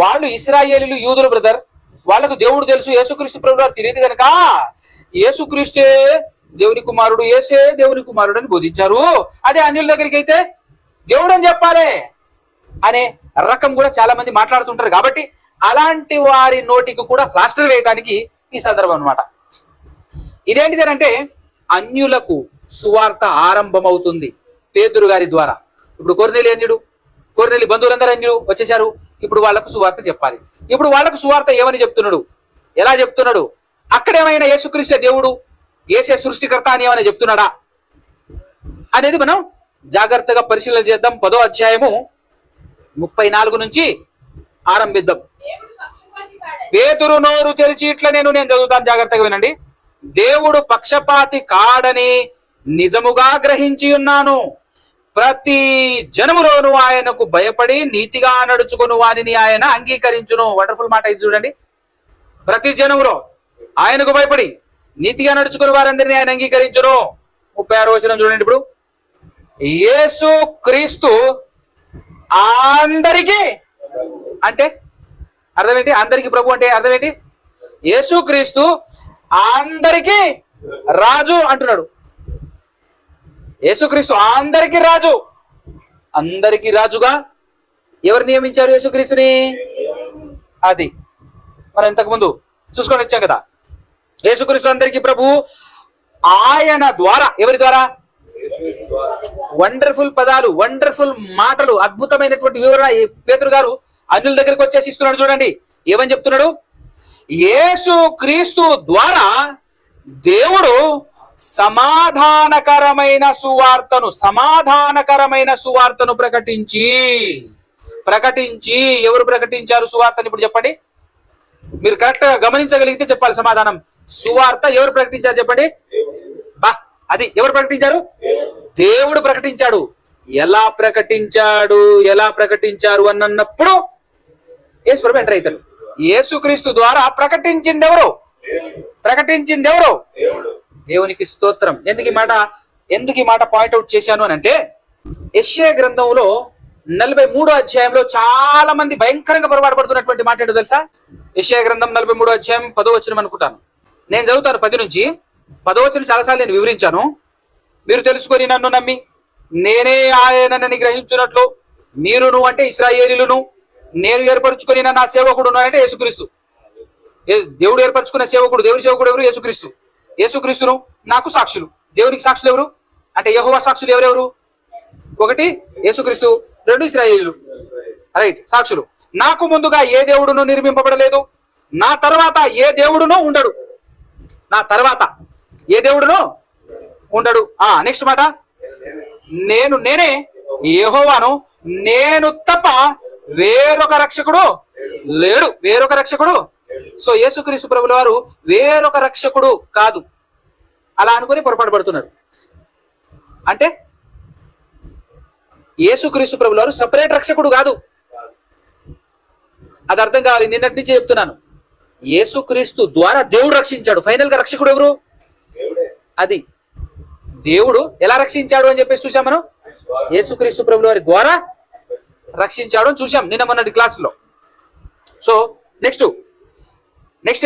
వాళ్ళు ఇశ్రాయేలీలు, యూదులు బ్రదర్, వాళ్ళకు దేవుడు తెలుసు, యేసుక్రీస్తు ప్రభువు వారు తెలియదు కనుక యేసుక్రీస్తే దేవుని కుమారుడు, యేసే దేవుని కుమారుడు అని బోధించారు. అదే అన్యుల దగ్గరికి అయితే దేవుడు అని చెప్పాలి అనే రకం కూడా చాలా మంది మాట్లాడుతుంటారు. కాబట్టి అలాంటి వారి నోటికి కూడా ప్లాస్టర్ వేయడానికి ఈ సందర్భం అన్నమాట. ఇదేంటిది అంటే అన్యులకు సువార్త ఆరంభమవుతుంది పేతురు గారి ద్వారా. ఇప్పుడు కొర్నేలి బంధువులందరూ అన్యులు వచ్చేసారు. ఇప్పుడు వాళ్ళకు సువార్త చెప్పాలి. ఇప్పుడు వాళ్ళకు సువార్త ఏమని చెప్తున్నాడు, ఎలా చెప్తున్నాడు? అక్కడేమైనా యేసుక్రీస్తు దేవుడు, యేసే సృష్టికర్త అని ఏమైనా చెప్తున్నాడా అనేది మనం జాగ్రత్తగా పరిశీలన చేద్దాం. 10వ అధ్యాయము 34 నుంచి ఆరంభిద్దాం. పేతురు నోరు తెరిచి ఇట్లా నేను చదువుతాను, జాగ్రత్తగా వినండి. దేవుడు పక్షపాతి కాడని నిజముగా గ్రహించి ఉన్నాను. ప్రతి జనములోను ఆయనకు భయపడి నీతిగా నడుచుకుని వారిని ఆయన అంగీకరించును. వండర్ఫుల్ మాట ఇది చూడండి. ప్రతి జనములో ఆయనకు భయపడి నీతిగా నడుచుకుని వారందరినీ ఆయన అంగీకరించును. 36వ వచనం చూడండి. ఇప్పుడు యేసు క్రీస్తు అందరికీ అంటే అర్థం ఏంటి? అందరికీ ప్రభు అంటే అర్థం ఏంటి? యేసు క్రీస్తు అందరికీ రాజు అంటున్నాడు. యేసుక్రీస్తు అందరికీ రాజు. అందరికీ రాజుగా ఎవరు నియమించారు యేసుక్రీస్తుని? అది మనం ఇంతకు ముందు చూసుకొని వచ్చాం కదా. యేసుక్రీస్తు అందరికీ ప్రభు. ఆయన ద్వారా, ఎవరి ద్వారా? వండర్ఫుల్ పదాలు, వండర్ఫుల్ మాటలు, అద్భుతమైనటువంటి వివరణ పేతురు గారు అన్యుల దగ్గరికి వచ్చేసి ఇస్తున్నాడు. చూడండి ఏమని చెప్తున్నాడు. యేసు క్రీస్తు ద్వారా దేవుడు సమాధానకరమైన సువార్తను ప్రకటించి ఎవరు ప్రకటించారు సువార్తను? ఇప్పుడు చెప్పండి. మీరు కరెక్ట్ గా గమనించగలిగితే చెప్పాలి సమాధానం. సువార్త ఎవరు ప్రకటించారు చెప్పండి. అది ఎవరు ప్రకటించారు? దేవుడు ప్రకటించాడు. ఎలా ప్రకటించారు అన్నప్పుడు యేసు ప్రభు ఎంటర్ అవుతాడు. యేసుక్రీస్తు ద్వారా ప్రకటించింది ఎవరు? దేవునికి స్తోత్రం. ఎందుకు ఈ మాట పాయింట్అవుట్ చేశాను అని అంటే యెషయా గ్రంథంలో 43వ అధ్యాయంలో చాలా మంది భయంకరంగా పొరపాటు పడుతున్నటువంటి మాట ఏంటో తెలుసా? యెషయా గ్రంథం 43వ అధ్యాయం 10వ వచనం అనుకుంటాను. నేను చదువుతాను 10 నుంచి. 10వ వచనం చాలాసార్లు నేను వివరించాను. మీరు తెలుసుకొని నన్ను నమ్మి నేనే ఆయనని గ్రహించినట్లు మీరును అంటే ఇశ్రాయేలీయులను నేను ఏర్పరచుకొని నా సేవకుడు అంటే యేసుక్రీస్తు. దేవుడు ఏర్పరచుకున్న సేవకుడు, దేవుని సేవకుడు ఎవరు? యేసుక్రీస్తు. యేసుక్రీస్తును నాకు సాక్షులు. దేవునికి సాక్షులు ఎవరు అంటే యెహోవా సాక్షులు ఎవరెవరు? 1 యేసుక్రీస్తు, 2 ఇశ్రాయేలీయులు. రైట్, సాక్షులు. నాకు ముందుగా ఏ దేవుడును నిర్మింపబడలేదు, నా తర్వాత ఏ దేవుడును ఉండడు. నా తర్వాత ఏ దేవుడును ఉండడు. నెక్స్ట్ మాట, నేనే యెహోవాను, నేను తప్ప వేరొక రక్షకుడు లేడు. వేరొక రక్షకుడు. సో యేసుక్రీస్తు ప్రభుల వారు వేరొక రక్షకుడు కాదు. అలా అనుకుని పొరపాటు పడుతున్నారు. అంటే యేసుక్రీస్తు ప్రభుల వారు సపరేట్ రక్షకుడు కాదు. అది అర్థం కావాలి. నిన్నటి నుంచి చెప్తున్నాను. యేసుక్రీస్తు ద్వారా దేవుడు రక్షించాడు. ఫైనల్ గా రక్షకుడు ఎవరు? అది దేవుడు ఎలా రక్షించాడు అని చెప్పేసి చూసాం మనం. యేసుక్రీస్తు ప్రభుల వారి ద్వారా రక్షించాడు అని చూసాం నిన్న మొన్నటి క్లాసులో. సో నెక్స్ట్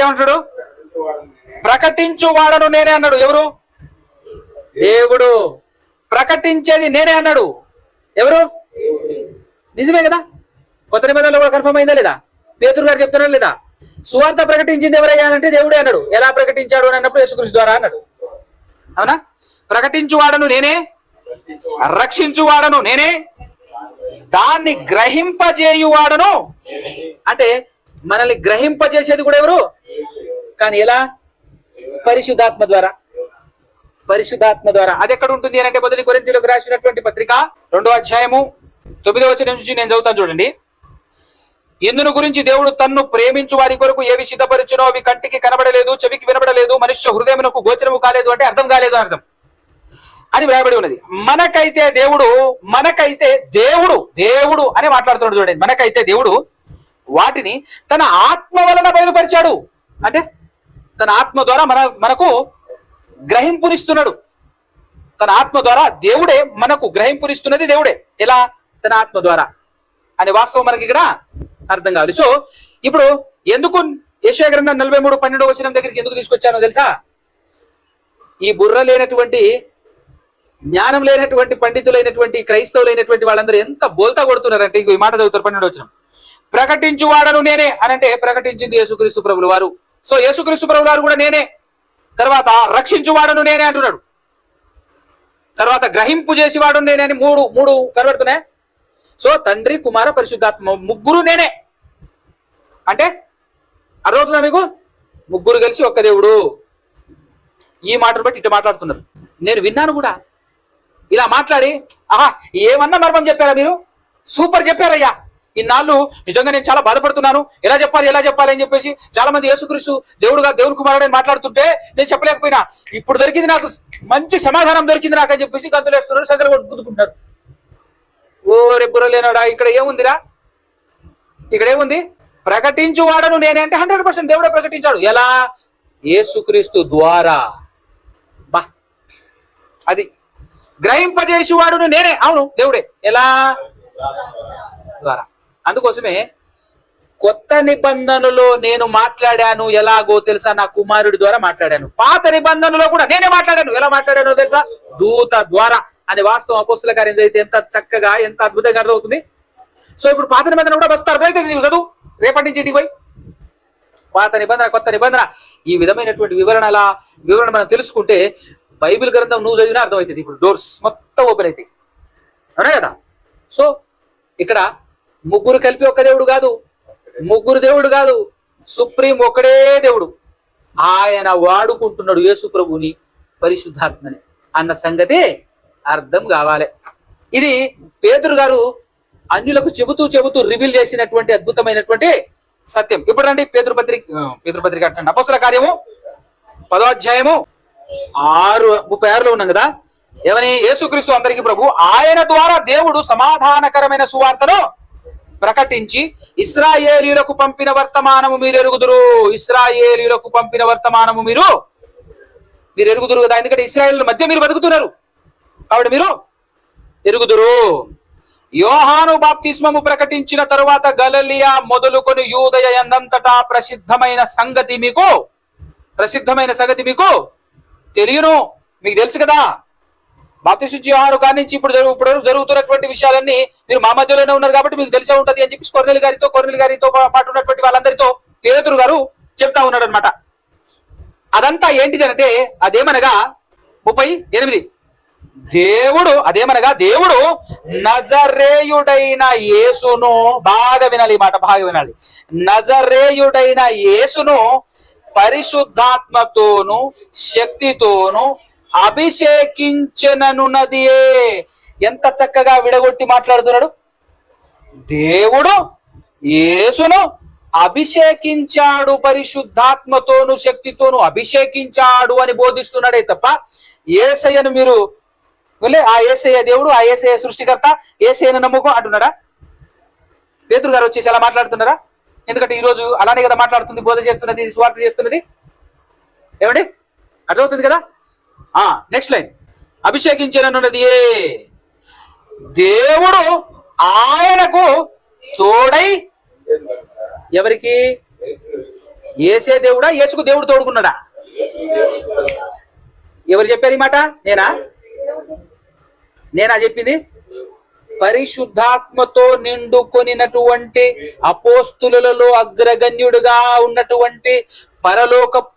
ఏమంటాడు? ప్రకటించువాడను నేనే అన్నాడు. ఎవరు? దేవుడు. ప్రకటించేది నేనే అన్నాడు. ఎవరు? నిజమే కదా. కొత్త నిబంధనలో కూడా కన్ఫర్మ్ అయిందా లేదా? పేతురు గారు చెప్తున్నాడు లేదా? సువార్త ప్రకటించింది ఎవరయ్యా అంటే దేవుడే అన్నాడు. ఎలా ప్రకటించాడు అని అన్నప్పుడు యేసుక్రీస్తు ద్వారా అన్నాడు. అవునా? ప్రకటించువాడను నేనే, రక్షించువాడను నేనే, దాన్ని గ్రహింపజేయువాడను. అంటే మనల్ని గ్రహింపజేసేది కూడా ఎవరు? కానీ ఎలా? పరిశుద్ధాత్మ ద్వారా. పరిశుద్ధాత్మ ద్వారా. అది ఎక్కడ ఉంటుంది అని అంటే మొదటి కొరింథీయులకు రాసినటువంటి పత్రిక 2వ అధ్యాయము 9వ వచనం నుంచి నేను చదువుతాను చూడండి. ఇందును గురించి దేవుడు తన్ను ప్రేమించు వారి కొరకు ఏవి సిద్ధపరిచునో అవి కంటికి కనబడలేదు, చెవికి వినబడలేదు, మనుష్య హృదయమునకు గోచరము కాలేదు. అంటే అర్థం కాలేదు అని అర్థం అని వ్రాయబడి ఉన్నది. మనకైతే దేవుడు అని మాట్లాడుతున్నాడు చూడండి. మనకైతే దేవుడు వాటిని తన ఆత్మ వలన బయలుపరిచాడు. అంటే తన ఆత్మ ద్వారా మనకు గ్రహింపునిస్తున్నాడు. తన ఆత్మ ద్వారా దేవుడే మనకు గ్రహింపునిస్తున్నది. దేవుడే. ఎలా? తన ఆత్మ ద్వారా అనే వాస్తవం మనకి ఇక్కడ అర్థం కావాలి. సో ఇప్పుడు ఎందుకు యెషయా గ్రంథం 43:12 వచనం దగ్గరికి ఎందుకు తీసుకొచ్చానో తెలుసా? ఈ బుర్ర లేనటువంటి, జ్ఞానం లేనటువంటి, పండితులైనటువంటి, క్రైస్తవులైనటువంటి వాళ్ళందరూ ఎంత బోల్తా కొడుతున్నారంటే ఈ మాట చదువుతారు. 12వ వచనం, ప్రకటించువాడను నేనే అనంటే ప్రకటించింది యేసుక్రీస్తు ప్రభుల వారు. సో యేసుక్రీస్తు ప్రభుల వారు కూడా నేనే. తర్వాత రక్షించువాడను నేనే అంటున్నాడు. తర్వాత గ్రహింపు చేసేవాడు నేనే అని మూడు కనబడుతున్నాయి. సో తండ్రి, కుమార, పరిశుద్ధాత్మ ముగ్గురు నేనే అంటే అర్థమవుతుందా మీకు? ముగ్గురు కలిసి ఒక్క దేవుడు. ఈ మాటను బట్టి ఇట్లా మాట్లాడుతున్నారు. నేను విన్నాను కూడా. ఇలా మాట్లాడి ఏమన్నా మర్మం చెప్పారా మీరు? సూపర్ చెప్పారయ్యా. ఇన్నాళ్ళు నిజంగా నేను చాలా బాధపడుతున్నాను, ఎలా చెప్పాలి అని చెప్పేసి చాలా మంది యేసుక్రీస్తు దేవుని కుమారుడు అని మాట్లాడుతుంటే నేను చెప్పలేకపోయినా, ఇప్పుడు దొరికింది నాకు, మంచి సమాధానం దొరికింది నాకు అని చెప్పేసి గంతులు వేస్తున్నారు, సంకర గుద్దుకుంటున్నారు. ఓ రేపుర లేనాడా, ఇక్కడ ఏముందిరా? ఇక్కడ ఏముంది? ప్రకటించువాడను నేనే అంటే 100% దేవుడే ప్రకటించాడు. ఎలా? యేసుక్రీస్తు ద్వారా. బా, అది గ్రహింపజేసేవాడును నేనే. అవును, దేవుడే. ఎలా? ద్వారా. అందుకోసమే కొత్త నిబంధనలో నేను మాట్లాడాను ఎలాగో తెలుసా? నా కుమారుడి ద్వారా మాట్లాడాను. పాత నిబంధనలో కూడా నేనే మాట్లాడాను. ఎలా మాట్లాడానో తెలుసా? దూత ద్వారా అనే వాస్తవం అపోస్తుల కార్యం అయితే ఎంత చక్కగా, ఎంత అద్భుతంగా అర్థమవుతుంది. సో ఇప్పుడు పాత నిబంధన కూడా బస్తా అర్థమైతే నీకు చదువు, రేపటి నుంచి ఇంటికి పోయి పాత నిబంధన, కొత్త నిబంధన, ఈ విధమైనటువంటి వివరణ మనం తెలుసుకుంటే బైబిల్ గ్రంథం నువ్వు చదివినా అర్థమవుతుంది. ఇప్పుడు డోర్స్ మొత్తం ఓపెన్ అవుతాయి. అవునా కదా? సో ఇక్కడ ముగ్గురు కలిపి ఒక్క దేవుడు కాదు, ముగ్గురు దేవుడు కాదు, సుప్రీం ఒక్కడే దేవుడు. ఆయన వాడుకుంటున్నాడు యేసు ప్రభుని, పరిశుద్ధాత్మని అన్న సంగతి అర్థం కావాలి. ఇది పేతురు గారు అన్యులకు చెబుతూ రివీల్ చేసినటువంటి అద్భుతమైనటువంటి సత్యం. ఇప్పుడు రండి పేతురు పత్రిక అంటే అపోస్తల కార్యము 10వ అధ్యాయము 6:36 ఉన్నాం కదా. ఏమని? యేసుక్రీస్తు అందరికీ ప్రభు, ఆయన ద్వారా దేవుడు సమాధానకరమైన సువార్తను ప్రకటించి ఇశ్రాయేలీయులకు పంపిన వర్తమానము మీరు ఎరుగుదురు. ఇశ్రాయేలీయులకు పంపిన వర్తమానము మీరు ఎరుగుదురు కదా. ఎందుకంటే ఇశ్రాయేలు మధ్య మీరు బతుకుతున్నారు కాబట్టి మీరు ఎరుగుదురు. యోహాను బాప్తిస్మము ప్రకటించిన తరువాత గలిలయ మొదలుకొని యూదయ యందంతటా ప్రసిద్ధమైన సంగతి మీకు తెలియను. మీకు తెలుసు కదా, బాప్తిస్మిచ్చి యోహాను కాడి నుంచి ఇప్పుడు జరుగుతున్నటువంటి విషయాలన్నీ మీరు మా మధ్యలోనే ఉన్నారు కాబట్టి మీకు తెలిసే ఉంటది అని చెప్పి కొర్నేలి గారితో పాటు ఉన్నటువంటి వాళ్ళందరితో పేతురు గారు చెప్తా ఉన్నాడు అనమాట. అదంతా ఏంటిది అంటే అదేమనగా 38 దేవుడు నజరేయుడైన యేసును, బాగా వినాలి ఈ మాట, బాగా వినాలి, నజరేయుడైన యేసును పరిశుద్ధాత్మతోను శక్తితోను అభిషేకించెననున్నదియే. ఎంత చక్కగా విడగొట్టి మాట్లాడుతున్నాడు. దేవుడు యేసును అభిషేకించాడు, పరిశుద్ధాత్మతోను శక్తితోను అభిషేకించాడు అని బోధిస్తున్నాడే తప్ప యేసయ్యను మీరు ఆ యేసయ్య దేవుడు, ఆ యేసయ్య సృష్టికర్త, యేసయ్యను నమ్ముకో అంటున్నారా? పేతురు గారు వచ్చేసి అలా మాట్లాడుతున్నారా? ఎందుకంటే ఈ రోజు అలానే కదా మాట్లాడుతుంది, బోధ చేస్తున్నది, స్వార్థ చేస్తున్నది. ఏమండి, అర్థమవుతుంది కదా? నెక్స్ట్ లైన్, అభిషేకించనున్నది దేవుడు ఆయనకు తోడై. ఎవరికి? యేసే దేవుడా, యేసుకు దేవుడు తోడుకున్నాడా? ఎవరు చెప్పారు ఈ మాట? నేనా చెప్పింది? పరిశుద్ధాత్మతో నిండుకొనినటువంటి అపోస్తులలో అగ్రగణ్యుడుగా ఉన్నటువంటి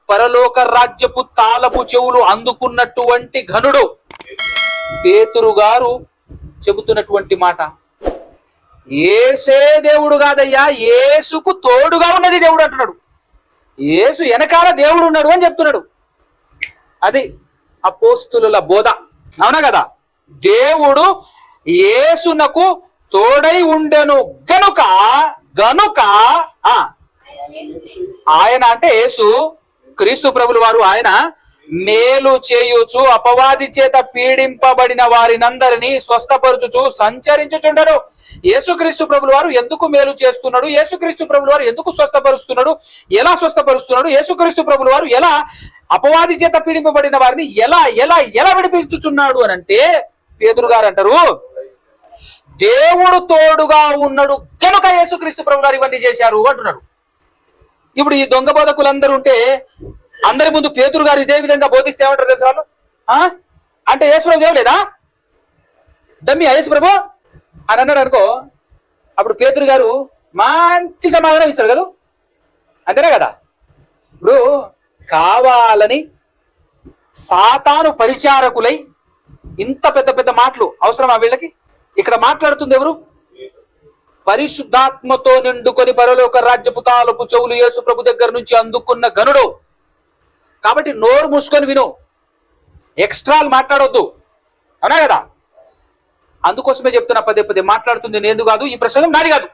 పరలోక రాజ్యపు తాళపు చెవులు అందుకున్నటువంటి ఘనుడు పేతురు గారు చెబుతున్నటువంటి మాట. యేసే దేవుడు కాదయ్యా, యేసుకు తోడుగా ఉన్నది దేవుడు అంటున్నాడు. యేసు వెనకాల దేవుడు ఉన్నాడు అని చెప్తున్నాడు. అది అపోస్తుల బోధ, అవునా కదా? దేవుడు యేసునకు తోడై ఉండెను గనుక ఆయన అంటే యేసు క్రీస్తు ప్రభులు వారు, ఆయన మేలు చేయుచు అపవాది చేత పీడింపబడిన వారినందరినీ స్వస్థపరచుచు సంచరించుచుండరు. యేసుక్రీస్తు ప్రభులు వారు ఎందుకు మేలు చేస్తున్నాడు? యేసుక్రీస్తు ప్రభులు వారు ఎందుకు స్వస్థపరుస్తున్నాడు? ఎలా స్వస్థపరుస్తున్నాడు? యేసుక్రీస్తు ప్రభులు వారు ఎలా అపవాది చేత పీడింపబడిన వారిని ఎలా ఎలా ఎలా విడిపించుచున్నాడు అని అంటే పేతురు గారు అంటారు, దేవుడు తోడుగా ఉన్నాడు కనుక యేసుక్రీస్తు ప్రభులు వారు ఇవన్నీ చేశారు అంటున్నాడు. ఇప్పుడు ఈ దొంగ బోధకులందరూ ఉంటే అందరి ముందు పేతురు గారు ఇదే విధంగా బోధిస్తే ఏమంటారు తెలుసు వాళ్ళు? అంటే యేసు ప్రభు దేవుడు లేదా, దమ్మి యేసు ప్రభు అని అన్నాడు అనుకో, అప్పుడు పేతురు గారు మంచి సమాధానం ఇస్తాడు కదా, అంతేనా కదా? ఇప్పుడు కావాలని సాతాను పరిచారకులై ఇంత పెద్ద పెద్ద మాటలు అవసరమా వీళ్ళకి? ఇక్కడ మాట్లాడుతుంది ఎవరు? పరిశుద్ధాత్మతో నిండుకొని పరలోక రాజ్యపు తాళపు చెవులు యేసు ప్రభు దగ్గర నుంచి అందుకున్న గనుడు. కాబట్టి నోరు మూసుకొని విను, ఎక్స్ట్రాలు మాట్లాడొద్దు, అవునా కదా? అందుకోసమే చెప్తున్నా, పదే పదే మాట్లాడుతుంది నేను కాదు, ఈ ప్రసంగం నాది కాదు.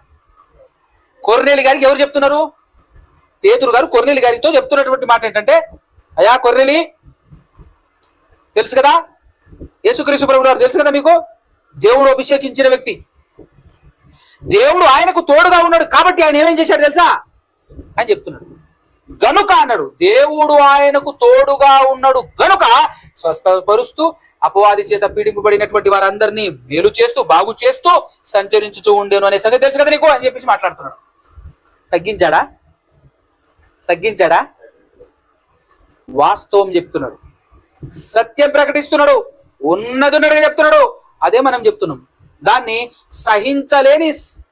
కొర్నేలి గారికి ఎవరు చెప్తున్నారు? పేతురు గారు కొర్నేలి గారితో చెప్తున్నటువంటి మాట ఏంటంటే, అయ్యా కొర్నేలి, తెలుసు కదా యేసుక్రీస్తు ప్రభువు గారు, తెలుసు కదా మీకు, దేవుడు అభిషేకించిన వ్యక్తి, దేవుడు ఆయనకు తోడుగా ఉన్నాడు కాబట్టి ఆయన ఏమేం చేశాడు తెలుసా అని చెప్తున్నాడు. గనుక అన్నాడు, దేవుడు ఆయనకు తోడుగా ఉన్నాడు గనుక స్వస్థపరుస్తూ అపవాది చేత పీడింపబడినటువంటి వారందరినీ మేలు చేస్తూ బాగు చేస్తూ సంచరించుతూ ఉండేను అనే సంగతి తెలుసు కదా నీకు అని చెప్పేసి మాట్లాడుతున్నాడు. తగ్గించాడా? వాస్తవం చెప్తున్నాడు, సత్యం ప్రకటిస్తున్నాడు, ఉన్నదున్నట్టుగా చెప్తున్నాడు. అదే మనం చెప్తున్నాం. దాన్ని సహించలేని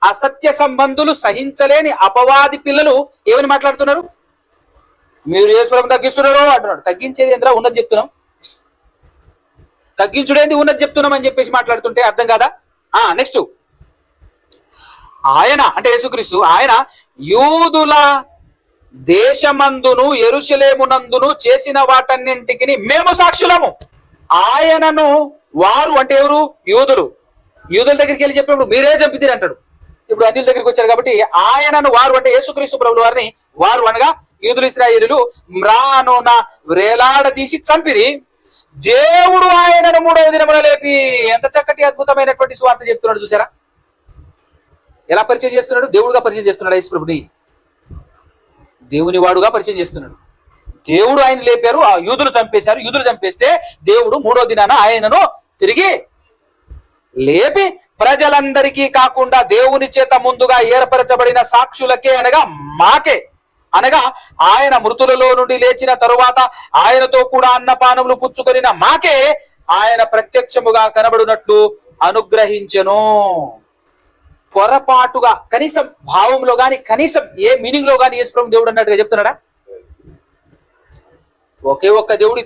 అసత్య సంబంధులు, సహించలేని అపవాది పిల్లలు ఏమని మాట్లాడుతున్నారు? మీరు యేసుప్రభుని తగ్గిస్తున్నారు అంటున్నాడు. తగ్గించేది ఏంద్రా, ఉన్నది చెప్తున్నాం. తగ్గించుడేంది, ఉన్నది చెప్తున్నాం అని చెప్పేసి మాట్లాడుతుంటే అర్థం కాదా? నెక్స్ట్, ఆయన అంటే యేసుక్రీస్తు, ఆయన యూదుల దేశమందును యెరూషలేమునందును చేసిన వాటన్నింటికి మేము సాక్షులము. ఆయనను వారు అంటే ఎవరు? యూదుల దగ్గరికి వెళ్ళి చెప్పినప్పుడు మీరే చంపితీరు అంటాడు. ఇప్పుడు అన్యుల దగ్గరికి వచ్చారు కాబట్టి ఆయనను వారు అంటే యేసుక్రీస్తు ప్రభుల వారిని, వారు అనగా యూదులు ఇశ్రాయేలీయులు మ్రానున వేలాడదీసి చంపిరి. దేవుడు ఆయనను 3వ దినమున లేపి. ఎంత చక్కటి అద్భుతమైనటువంటి స్వార్థ చెప్తున్నాడు చూసారా? ఎలా పరిచయం చేస్తున్నాడు? దేవుడుగా పరిచయం చేస్తున్నాడు. యేసు ప్రభుని దేవుని వాడుగా పరిచయం చేస్తున్నాడు. దేవుడు ఆయన లేపారు, ఆ యూదులు చంపేశారు. యూదులు చంపేస్తే దేవుడు 3వ దినాన ఆయనను తిరిగి లేపి ప్రజలందరికీ కాకుండా దేవుని చేత ముందుగా ఏర్పరచబడిన సాక్షులకే అనగా మాకే, అనగా ఆయన మృతులలో నుండి లేచిన తరువాత ఆయనతో కూడా అన్నపానములు పుచ్చుకొనిన మాకే ఆయన ప్రత్యక్షముగా కనబడినట్లు అనుగ్రహించెను. పొరపాటుగా కనీసం భావంలో గాని కనీసం ఏ మీనింగ్ లో గాని యేసుప్రభు దేవుడు అన్నట్టుగా చెప్తున్నాడా? ఒకే ఒక్క దేవుడు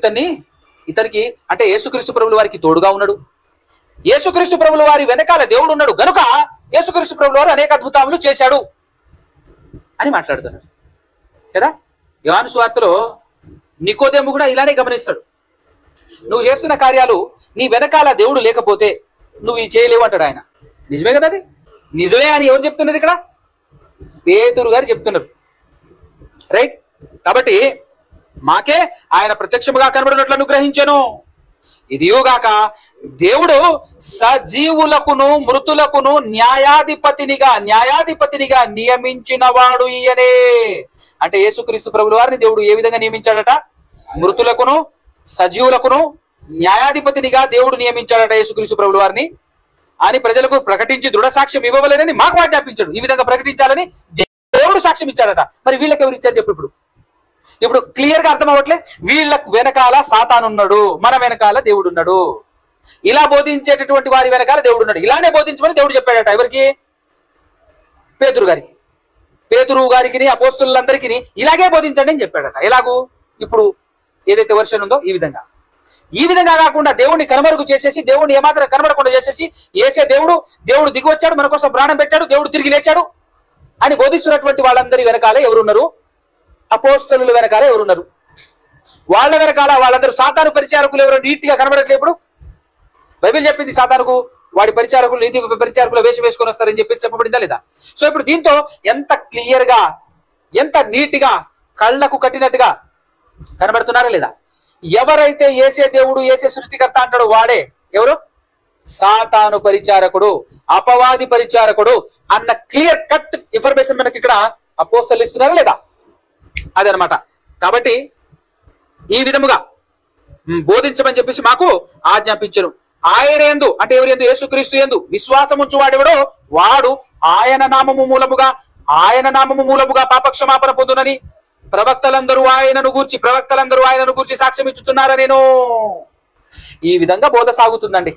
ఇతనికి అంటే యేసుక్రీస్తు ప్రభుల వారికి తోడుగా ఉన్నాడు. యేసుక్రీస్తు ప్రభుల వారి వెనకాల దేవుడు ఉన్నాడు గనుక యేసుక్రీస్తు ప్రభుల వారు అనేక అద్భుతములు చేశాడు అని మాట్లాడుతున్నాడు కదా. యోహాను సువార్తలో నికోదేము కూడా ఇలానే గమనిస్తాడు. నువ్వు చేస్తున్న కార్యాలు నీ వెనకాల దేవుడు లేకపోతే నువ్వు ఇది చేయలేవు అంటాడు ఆయన. నిజమే కదా, అది నిజమే అని ఎవరు చెప్తున్నారు ఇక్కడ? పేతురు గారు చెప్తున్నారు. రైట్. కాబట్టి మాకే ఆయన ప్రత్యక్షముగా కనబడినట్లు అనుగ్రహించెను. ఇదియుగాక దేవుడు సజీవులకును మృతులకును న్యాయాధిపతినిగా నియమించిన వాడు ఈయనే. అంటే యేసుక్రీస్తు ప్రభుల వారిని దేవుడు ఏ విధంగా నియమించాడట? మృతులకును సజీవులకును న్యాయాధిపతినిగా దేవుడు నియమించాడట యేసుక్రీస్తు ప్రభుల వారిని అని ప్రజలకు ప్రకటించి దృఢ సాక్ష్యం ఇవ్వవలేనని మాకు ఆజ్ఞాపించాడు. ఈ విధంగా ప్రకటించాలని దేవుడు సాక్ష్యం ఇచ్చాడట. మరి వీళ్ళకి ఎవరు ఇచ్చారు చెప్పు? ఇప్పుడు క్లియర్ గా అర్థం అవ్వట్లే. వీళ్ళ వెనకాల సాతానున్నాడు, మన వెనకాల దేవుడు ఉన్నాడు. ఇలా బోధించేటటువంటి వారి వెనకాల దేవుడు ఉన్నాడు. ఇలానే బోధించమని దేవుడు చెప్పాడట. ఎవరికి? పేతురు గారికి అపోస్తులందరికీ ఇలాగే బోధించండి అని చెప్పాడట. ఎలాగూ ఇప్పుడు ఏదైతే వర్షన్ ఉందో ఈ విధంగా కాకుండా దేవుడిని కనుమరుగు చేసేసి, దేవుడిని ఏమాత్రం కనబడకుండా చేసేసి, ఏసే దేవుడు దిగి వచ్చాడు, మన కోసం ప్రాణం పెట్టాడు, దేవుడు తిరిగి లేచాడు అని బోధిస్తున్నటువంటి వాళ్ళందరి వెనకాలే ఎవరున్నారు? అపోస్తలుల వెనకాల ఎవరున్నారు? వాళ్ళ వెనకాల వాళ్ళందరూ సాతాను పరిచారకులు ఎవరు నీట్ గా కనబడట్లేదు. ఇప్పుడు బైబిల్ చెప్పింది సాతానుకు వాడి పరిచారకులు నీతి పరిచారకులు వేషం వేసుకొని వస్తారని చెప్పేసి చెప్పబడిందా లేదా? సో ఇప్పుడు దీంతో ఎంత క్లియర్ గా ఎంత నీట్ గా కళ్ళకు కట్టినట్టుగా కనబడుతున్నారా లేదా? ఎవరైతే ఏసే దేవుడు ఏసే సృష్టికర్త అంటాడో వాడే ఎవరు? సాతాను పరిచారకుడు, అపవాది పరిచారకుడు అన్న క్లియర్ కట్ ఇన్ఫర్మేషన్ మనకి ఇక్కడ అపోస్తలులు ఇస్తున్నారా లేదా? అదనమాట. కాబట్టి ఈ విధముగా బోధించమని చెప్పేసి మాకు ఆజ్ఞాపించను. ఆయన యందు అంటే ఎవరి యందు? యేసుక్రీస్తు యందు విశ్వాసం ఉంచు వాడెవడో వాడు ఆయన నామము మూలముగా పాపక్షమాపణ పొందునని ప్రవక్తలందరూ ఆయనను గూర్చి సాక్ష్యం ఇచ్చుచున్నారా నేను. ఈ విధంగా బోధ సాగుతుందండి.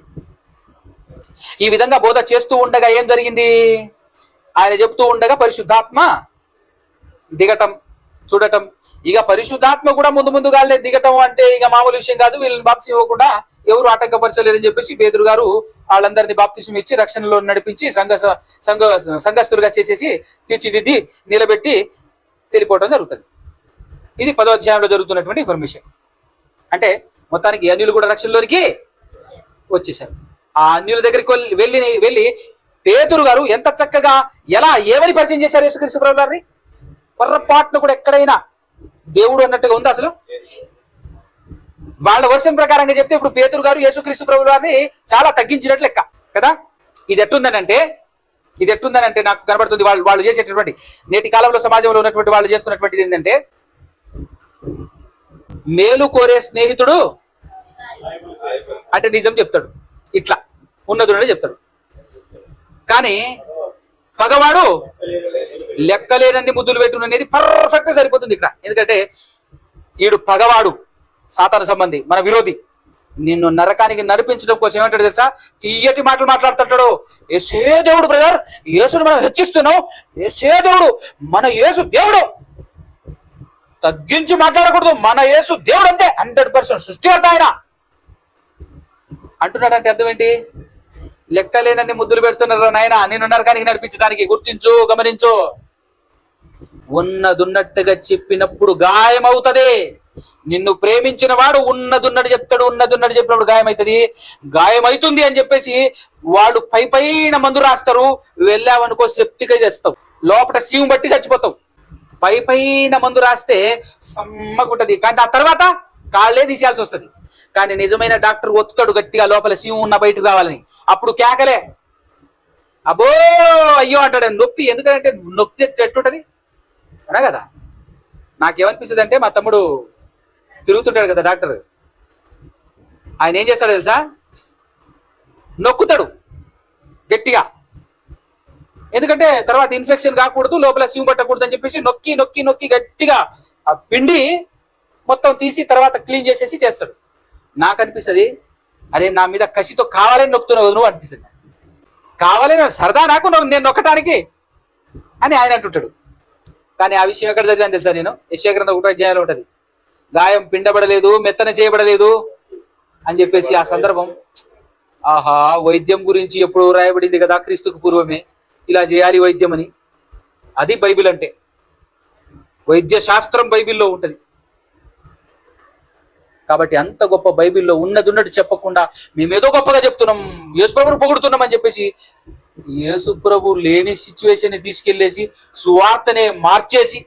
ఈ విధంగా బోధ చేస్తూ ఉండగా ఏం జరిగింది? ఆయన చెప్తూ ఉండగా పరిశుద్ధాత్మ దిగటం చూడటం. ఇక పరిశుద్ధాత్మ కూడా ముందుగా దిగటం అంటే ఇక మామూలు విషయం కాదు. వీళ్ళని బాప్తిసం ఇవ్వకుండా ఎవరు ఆటంకపరచలేరని చెప్పేసి పేతురు గారు వాళ్ళందరినీ బాప్తిసం ఇచ్చి రక్షణలో నడిపించి సంఘస్థులుగా చేసేసి తీర్చిదిద్ది నిలబెట్టి వెళ్ళిపోవడం జరుగుతుంది. ఇది 10వ అధ్యాయంలో జరుగుతున్నటువంటి ఇన్ఫర్మేషన్. అంటే మొత్తానికి అన్యులు కూడా రక్షణలోనికి వచ్చేసారు. ఆ అన్యుల దగ్గరికి వెళ్ళి పేతురు గారు ఎంత చక్కగా ఏమని పరిచయం చేశారు యేసుక్రీస్తు ప్రభువు గారిని. పొర్రపాటును కూడా ఎక్కడైనా దేవుడు అన్నట్టుగా ఉంది అసలు? వాళ్ళ వర్షం ప్రకారంగా చెప్తే ఇప్పుడు పేతురు గారు యేసుక్రీస్తు ప్రభువు గారిని చాలా తగ్గించినట్లు లెక్క కదా. ఇది ఎట్టుందనంటే నాకు కనబడుతుంది వాళ్ళు చేసేటటువంటి నేటి కాలంలో సమాజంలో ఉన్నటువంటి వాళ్ళు చేస్తున్నటువంటిది ఏంటంటే, మేలు కోరే స్నేహితుడు అంటే నిజం చెప్తాడు, ఇట్లా ఉన్నదున్నది చెప్తాడు. కానీ పగవాడు లెక్కలేనన్ని ముద్దులు పెట్టుననేది పర్ఫెక్ట్ గా సరిపోతుంది ఇక్కడ. ఎందుకంటే ఈడు పగవాడు, సాతాను సంబంధి, మన విరోధి. నిన్ను నరకానికి నడిపించడం కోసం ఏమంటాడు తెలుసా? తీయటి మాటలు మాట్లాడుతుంటాడు. యేసే దేవుడు బ్రదర్, యేసును మనం హెచ్చిస్తున్నాం, యేసే దేవుడు, మన యేసు దేవుడు. తగ్గించి మాట్లాడకూడదు, మన యేసు దేవుడు అంతే, 100% సృష్టికర్త ఆయన అంటున్నాడంటే అర్థం ఏంటి? లెక్కలేనన్ని ముద్దులు పెడుతున్నారు నాయన నిన్ను నరకానికి నడిపించడానికి. గుర్తించు, గమనించు. ఉన్నదున్నట్టుగా చెప్పినప్పుడు గాయం అవుతుంది. నిన్ను ప్రేమించిన వాడు ఉన్నదున్నట్టు చెప్తాడు, ఉన్నదున్నట్టు చెప్పినప్పుడు గాయమవుతుంది. గాయమవుతుంది అని చెప్పేసి వాళ్ళు పైన మందు రాస్తారు. వెళ్ళావనుకో సెప్టిక్ చేస్తావు, లోపల సీము బట్టి చచ్చిపోతావు. పైన మందు రాస్తే సమ్మగుంటది, కానీ ఆ తర్వాత కాళ్ళే తీసేయాల్సి వస్తుంది. కానీ నిజమైన డాక్టర్ ఒత్తుతాడు గట్టిగా లోపల సీము ఉన్న బయటకు రావాలని. అప్పుడు కేకలే, అబ్బో అయ్యో అంటాడు. నొప్పి ఎందుకంటే నొప్పి ఎట్టుంటది అనా కదా. నాకేమనిపిస్తుంది అంటే, మా తమ్ముడు తిరుగుతుంటాడు కదా డాక్టర్, ఆయన ఏం చేస్తాడు తెలుసా? నొక్కుతాడు. గట్టిగా, ఎందుకంటే తర్వాత ఇన్ఫెక్షన్ కాకూడదు, లోపల సీము పట్టకూడదు అని చెప్పేసి నొక్కి నొక్కి నొక్కి గట్టిగా ఆ పిండి మొత్తం తీసి తర్వాత క్లీన్ చేసేసి చేస్తాడు. నాకు అనిపిస్తుంది, అరే నా మీద కసితో కావాలని నొక్కుతున్నావు నువ్వు అనిపిస్తుంది, కావాలని సరదా నాకు నేను నొక్కటానికి అని ఆయన అంటుంటాడు. కానీ ఆ విషయం ఎక్కడ చదివాను తెలుసా నేను? యెషయా గ్రంథం 1వ అధ్యాయంలో ఉంటుంది. గాయం పిండబడలేదు, మెత్తన చేయబడలేదు అని చెప్పేసి ఆ సందర్భం. ఆహా, వైద్యం గురించి ఎప్పుడు రాయబడింది కదా క్రీస్తుకు పూర్వమే, ఇలా చేయాలి వైద్యం అని. అది బైబిల్ అంటే, వైద్య శాస్త్రం బైబిల్లో ఉంటుంది. కాబట్టి అంత గొప్ప బైబిల్లో ఉన్నట్టు చెప్పకుండా మేమేదో గొప్పగా చెప్తున్నాం, యేసుప్రభుని పొగుడుతున్నాం అని చెప్పేసి యేసుప్రభు లేని సిచ్యువేషన్ ని తీసుకెళ్లేసి సువార్తనే మార్చేసి,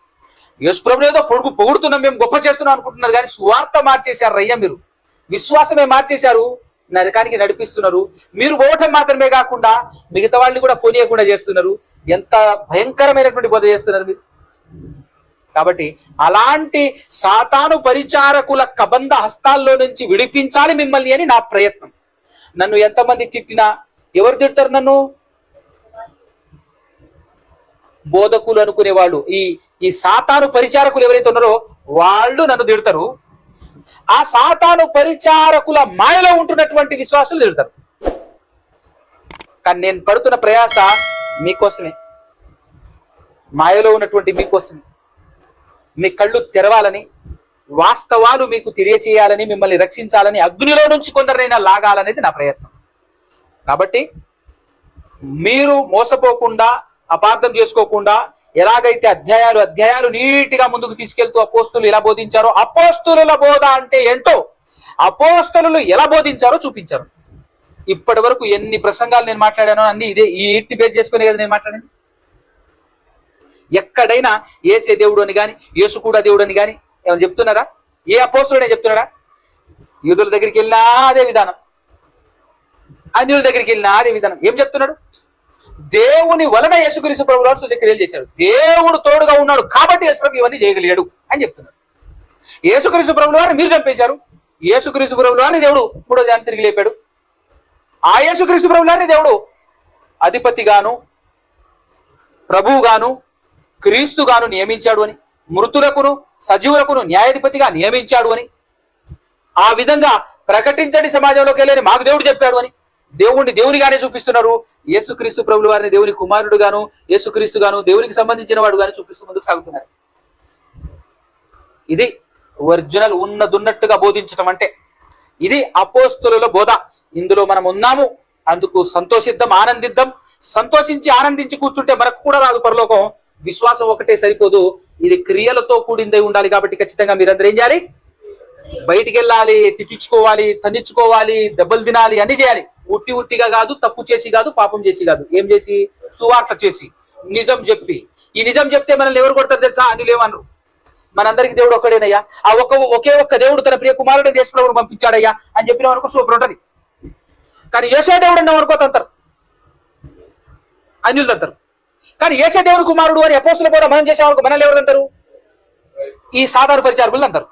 యేసుప్రభుని ఏదో పొగుడుతున్నాం, మేము గొప్ప చేస్తున్నాం అనుకుంటున్నారు, కానీ సువార్త మార్చేశారు రయ్య మీరు. విశ్వాసమే మార్చేశారు, నరకానికి నడిపిస్తున్నారు. మీరు పోవటం మాత్రమే కాకుండా మిగతా వాళ్ళని కూడా పోనీయకుండా చేస్తున్నారు. ఎంత భయంకరమైనటువంటి బోధ చేస్తున్నారు మీరు. కాబట్టి అలాంటి సాతాను పరిచారకుల కబంధ హస్తాల్లో నుంచి విడిపించాలి మిమ్మల్ని అని నా ప్రయత్నం. నన్ను ఎంతమంది తిట్టినా, ఎవరు తిడతారు నన్ను? బోధకులు అనుకునేవాళ్ళు, ఈ సాతాను పరిచారకులు ఎవరైతే ఉన్నారో వాళ్ళు నన్ను తిడతారు. ఆ సాతాను పరిచారకుల మాయలో ఉంటున్నటువంటి విశ్వాసులు తిడతారు. కానీ నేను పడుతున్న ప్రయాస మీకోసమే, మాయలో ఉన్నటువంటి మీకోసమే. మీ కళ్ళు తెరవాలని, వాస్తవాలు మీకు తెలియచేయాలని, మిమ్మల్ని రక్షించాలని, అగ్నిలో నుంచి కొందరినైనా లాగాలనేది నా ప్రయత్నం. కాబట్టి మీరు మోసపోకుండా, అపార్థం చేసుకోకుండా, ఎలాగైతే అధ్యాయాలు నీటిగా ముందుకు తీసుకెళ్తూ అపోస్తులు ఎలా బోధించారో, అపోస్తుల బోధ అంటే ఏంటో అపోస్తులు ఎలా బోధించారో చూపించారు. ఇప్పటి వరకు ఎన్ని ప్రసంగాలు నేను మాట్లాడానో అన్ని ఇదే, ఈ వీటిని బేస్ చేసుకునే కదా నేను మాట్లాడాను. ఎక్కడైనా ఏసే దేవుడు అని కానీ, యేసు కూడా దేవుడు అని కానీ ఏమైనా చెప్తున్నారా? ఏ అపోస్తుడే చెప్తున్నాడా? యూదుల దగ్గరికి వెళ్ళినా అదే విధానం, అన్యుల దగ్గరికి వెళ్ళినా అదే విధానం. ఏం చెప్తున్నాడు? దేవుని వలన యేసుక్రీస్తు ప్రభువు వారు సూచక్రియలు చేశాడు, దేవుడు తోడుగా ఉన్నాడు కాబట్టి యేసుప్రభు ఇవన్నీ చేయగలిగాడు అని చెప్తున్నాడు. యేసుక్రీస్తు ప్రభువు వారిని మీరు చంపేశారు, యేసుక్రీస్తు ప్రభువు వారిని దేవుడు 3వ దినాన తిరిగి లేపాడు. ఆ యేసుక్రీస్తు ప్రభువు వారిని దేవుడు అధిపతిగాను, ప్రభువుగాను, క్రీస్తుగాను నియమించాడు అని, మృతులకును సజీవులకును న్యాయాధిపతిగా నియమించాడు అని, ఆ విధంగా ప్రకటించండి సమాజంలోకి వెళ్ళని మాకు దేవుడు చెప్పాడు అని దేవుణ్ణి దేవునిగానే చూపిస్తున్నారు. యేసుక్రీస్తు ప్రభువు వారిని దేవుని కుమారుడు గాను, యేసుక్రీస్తు గాను, దేవునికి సంబంధించిన వాడు గాని చూపిస్తూ ముందుకు సాగుతున్నారు. ఇది ఒరిజినల్ ఉన్నదున్నట్టుగా బోధించటం అంటే. ఇది అపోస్తుల బోధ. ఇందులో మనం ఉన్నాము, అందుకు సంతోషిద్దాం, ఆనందిద్దాం. సంతోషించి ఆనందించి కూర్చుంటే మనకు కూడా రాదు పరలోకం. విశ్వాసం ఒకటే సరిపోదు, ఇది క్రియలతో కూడిందై ఉండాలి. కాబట్టి ఖచ్చితంగా మీరందరూ ఏం చేయాలి? బయటికి వెళ్ళాలి, తిట్టించుకోవాలి, తన్నించుకోవాలి, దెబ్బలు తినాలి, అన్ని చేయాలి. ఉట్టిగా కాదు, తప్పు చేసి కాదు, పాపం చేసి కాదు. ఏం చేసి? సువార్త చేసి, నిజం చెప్పి. ఈ నిజం చెప్తే మనల్ని ఎవరు కొడతారు తెలుసా? అన్యులేమన్నారు. మనందరికి దేవుడు ఒక్కడేనయ్యా, ఆ ఒకే ఒక్క దేవుడు తన ప్రియ కుమారుడు యేసుప్రభువును పంపించాడయ్యా అని చెప్పిన వరకు సూపర్ ఉంటది. కానీ యేసే దేవుడు అన్న వరకు తంతారు, అన్యులు తంతారు. కానీ యేసే దేవుడు కుమారుడు అని అపోస్తుల బోధ మనం చేసే వరకు మనల్ని ఎవరు అంటారు? ఈ సాతాను పరిచారకులు అంటారు.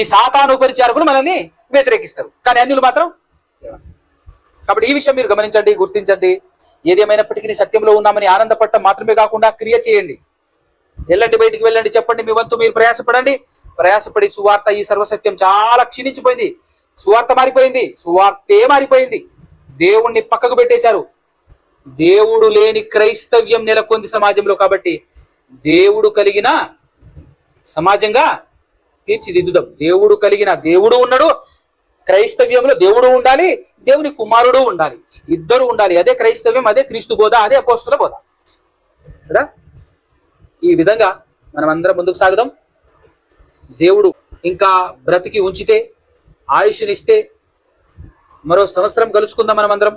ఈ సాతాను పరిచారకులు మనల్ని వ్యతిరేకిస్తారు, కానీ అన్యులు మాత్రం. కాబట్టి ఈ విషయం మీరు గమనించండి, గుర్తించండి. ఏదేమైనప్పటికీ సత్యంలో ఉన్నామని ఆనందపడటం మాత్రమే కాకుండా క్రియ చేయండి. వెళ్ళండి, బయటికి వెళ్ళండి, చెప్పండి, మీ వంతు మీరు ప్రయాసపడండి. ప్రయాసపడి సువార్త, ఈ సర్వసత్యం చాలా క్షీణించిపోయింది. సువార్త మారిపోయింది, సువార్తే మారిపోయింది. దేవుణ్ణి పక్కకు పెట్టేశారు. దేవుడు లేని క్రైస్తవ్యం నెలకొంది సమాజంలో. కాబట్టి దేవుడు కలిగిన సమాజంగా తీర్చిదిద్దుదాం. దేవుడు కలిగిన, దేవుడు ఉన్నాడు క్రైస్తవ్యంలో, దేవుడు ఉండాలి, దేవుని కుమారుడు ఉండాలి, ఇద్దరు ఉండాలి. అదే క్రైస్తవ్యం, అదే క్రీస్తు బోధ, అదే అపోస్తుల బోధ కదా. ఈ విధంగా మనం అందరం ముందుకు సాగుదాం. దేవుడు ఇంకా బ్రతికి ఉంచితే, ఆయుష్నిస్తే మరో సంవత్సరం కలుసుకుందాం మనం అందరం.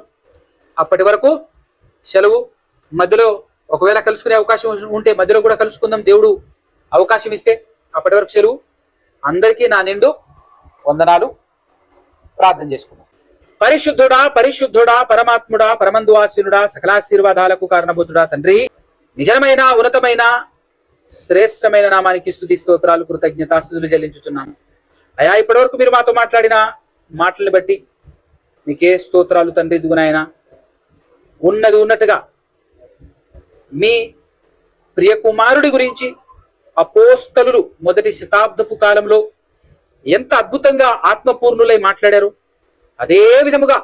అప్పటి వరకు సెలవు. మధ్యలో ఒకవేళ కలుసుకునే అవకాశం ఉంటే మధ్యలో కూడా కలుసుకుందాం, దేవుడు అవకాశం ఇస్తే. అప్పటి వరకు సెలవు. అందరికీ నా నిండు వందనాలు. ప్రార్థన చేసుకుందాం. పరిశుద్ధుడా, పరిశుద్ధుడా, పరమాత్ముడా, పరమందువాసీనుడా, సకలాశీర్వాదాలకు కారణభూతుడా తండ్రి, నిజమైన, ఉన్నతమైన, శ్రేష్టమైన నామానికి స్తుతి స్తోత్రాలు, కృతజ్ఞతాస్తుతులు చెల్లించుచున్నాను. అయా, ఇప్పటి వరకు మీరు మాతో మాట్లాడిన మాటల్ని బట్టి మీకే స్తోత్రాలు తండ్రి. ఇదిగునైనా ఉన్నది ఉన్నట్టుగా మీ ప్రియ కుమారుడి గురించి అపోస్తలులు మొదటి శతాబ్దపు కాలంలో ఎంత అద్భుతంగా ఆత్మపూర్ణులై మాట్లాడారు, అదే విధముగా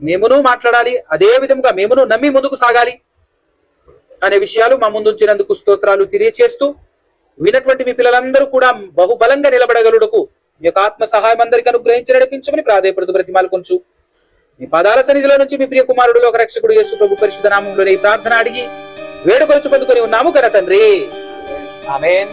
మేమును మాట్లాడాలి, అదే విధముగా మేమును నమ్మి ముందుకు సాగాలి అనే విషయాలు మా ముందుంచినందుకు స్తోత్రాలు తెలియచేస్తూ, వినటువంటి మీ పిల్లలందరూ కూడా బహుబలంగా నిలబడగలుడకు మీ యొక్క ఆత్మ సహాయం అందరికీ అనుగ్రహించి నడిపించమని ప్రాధేయపడుతూ బ్రతిమాలు కొంచు మీ పాదాల సన్నిధిలో నుంచి మీ ప్రియ కుమారుడు ఒక రక్షకుడు యేసు ప్రభు పరిశుద్ధ నామములో ఈ ప్రార్థన అడిగి వేడుకొలుచు పొందుకొని ఉన్నాము కదా తండ్రి. ఆమేన్.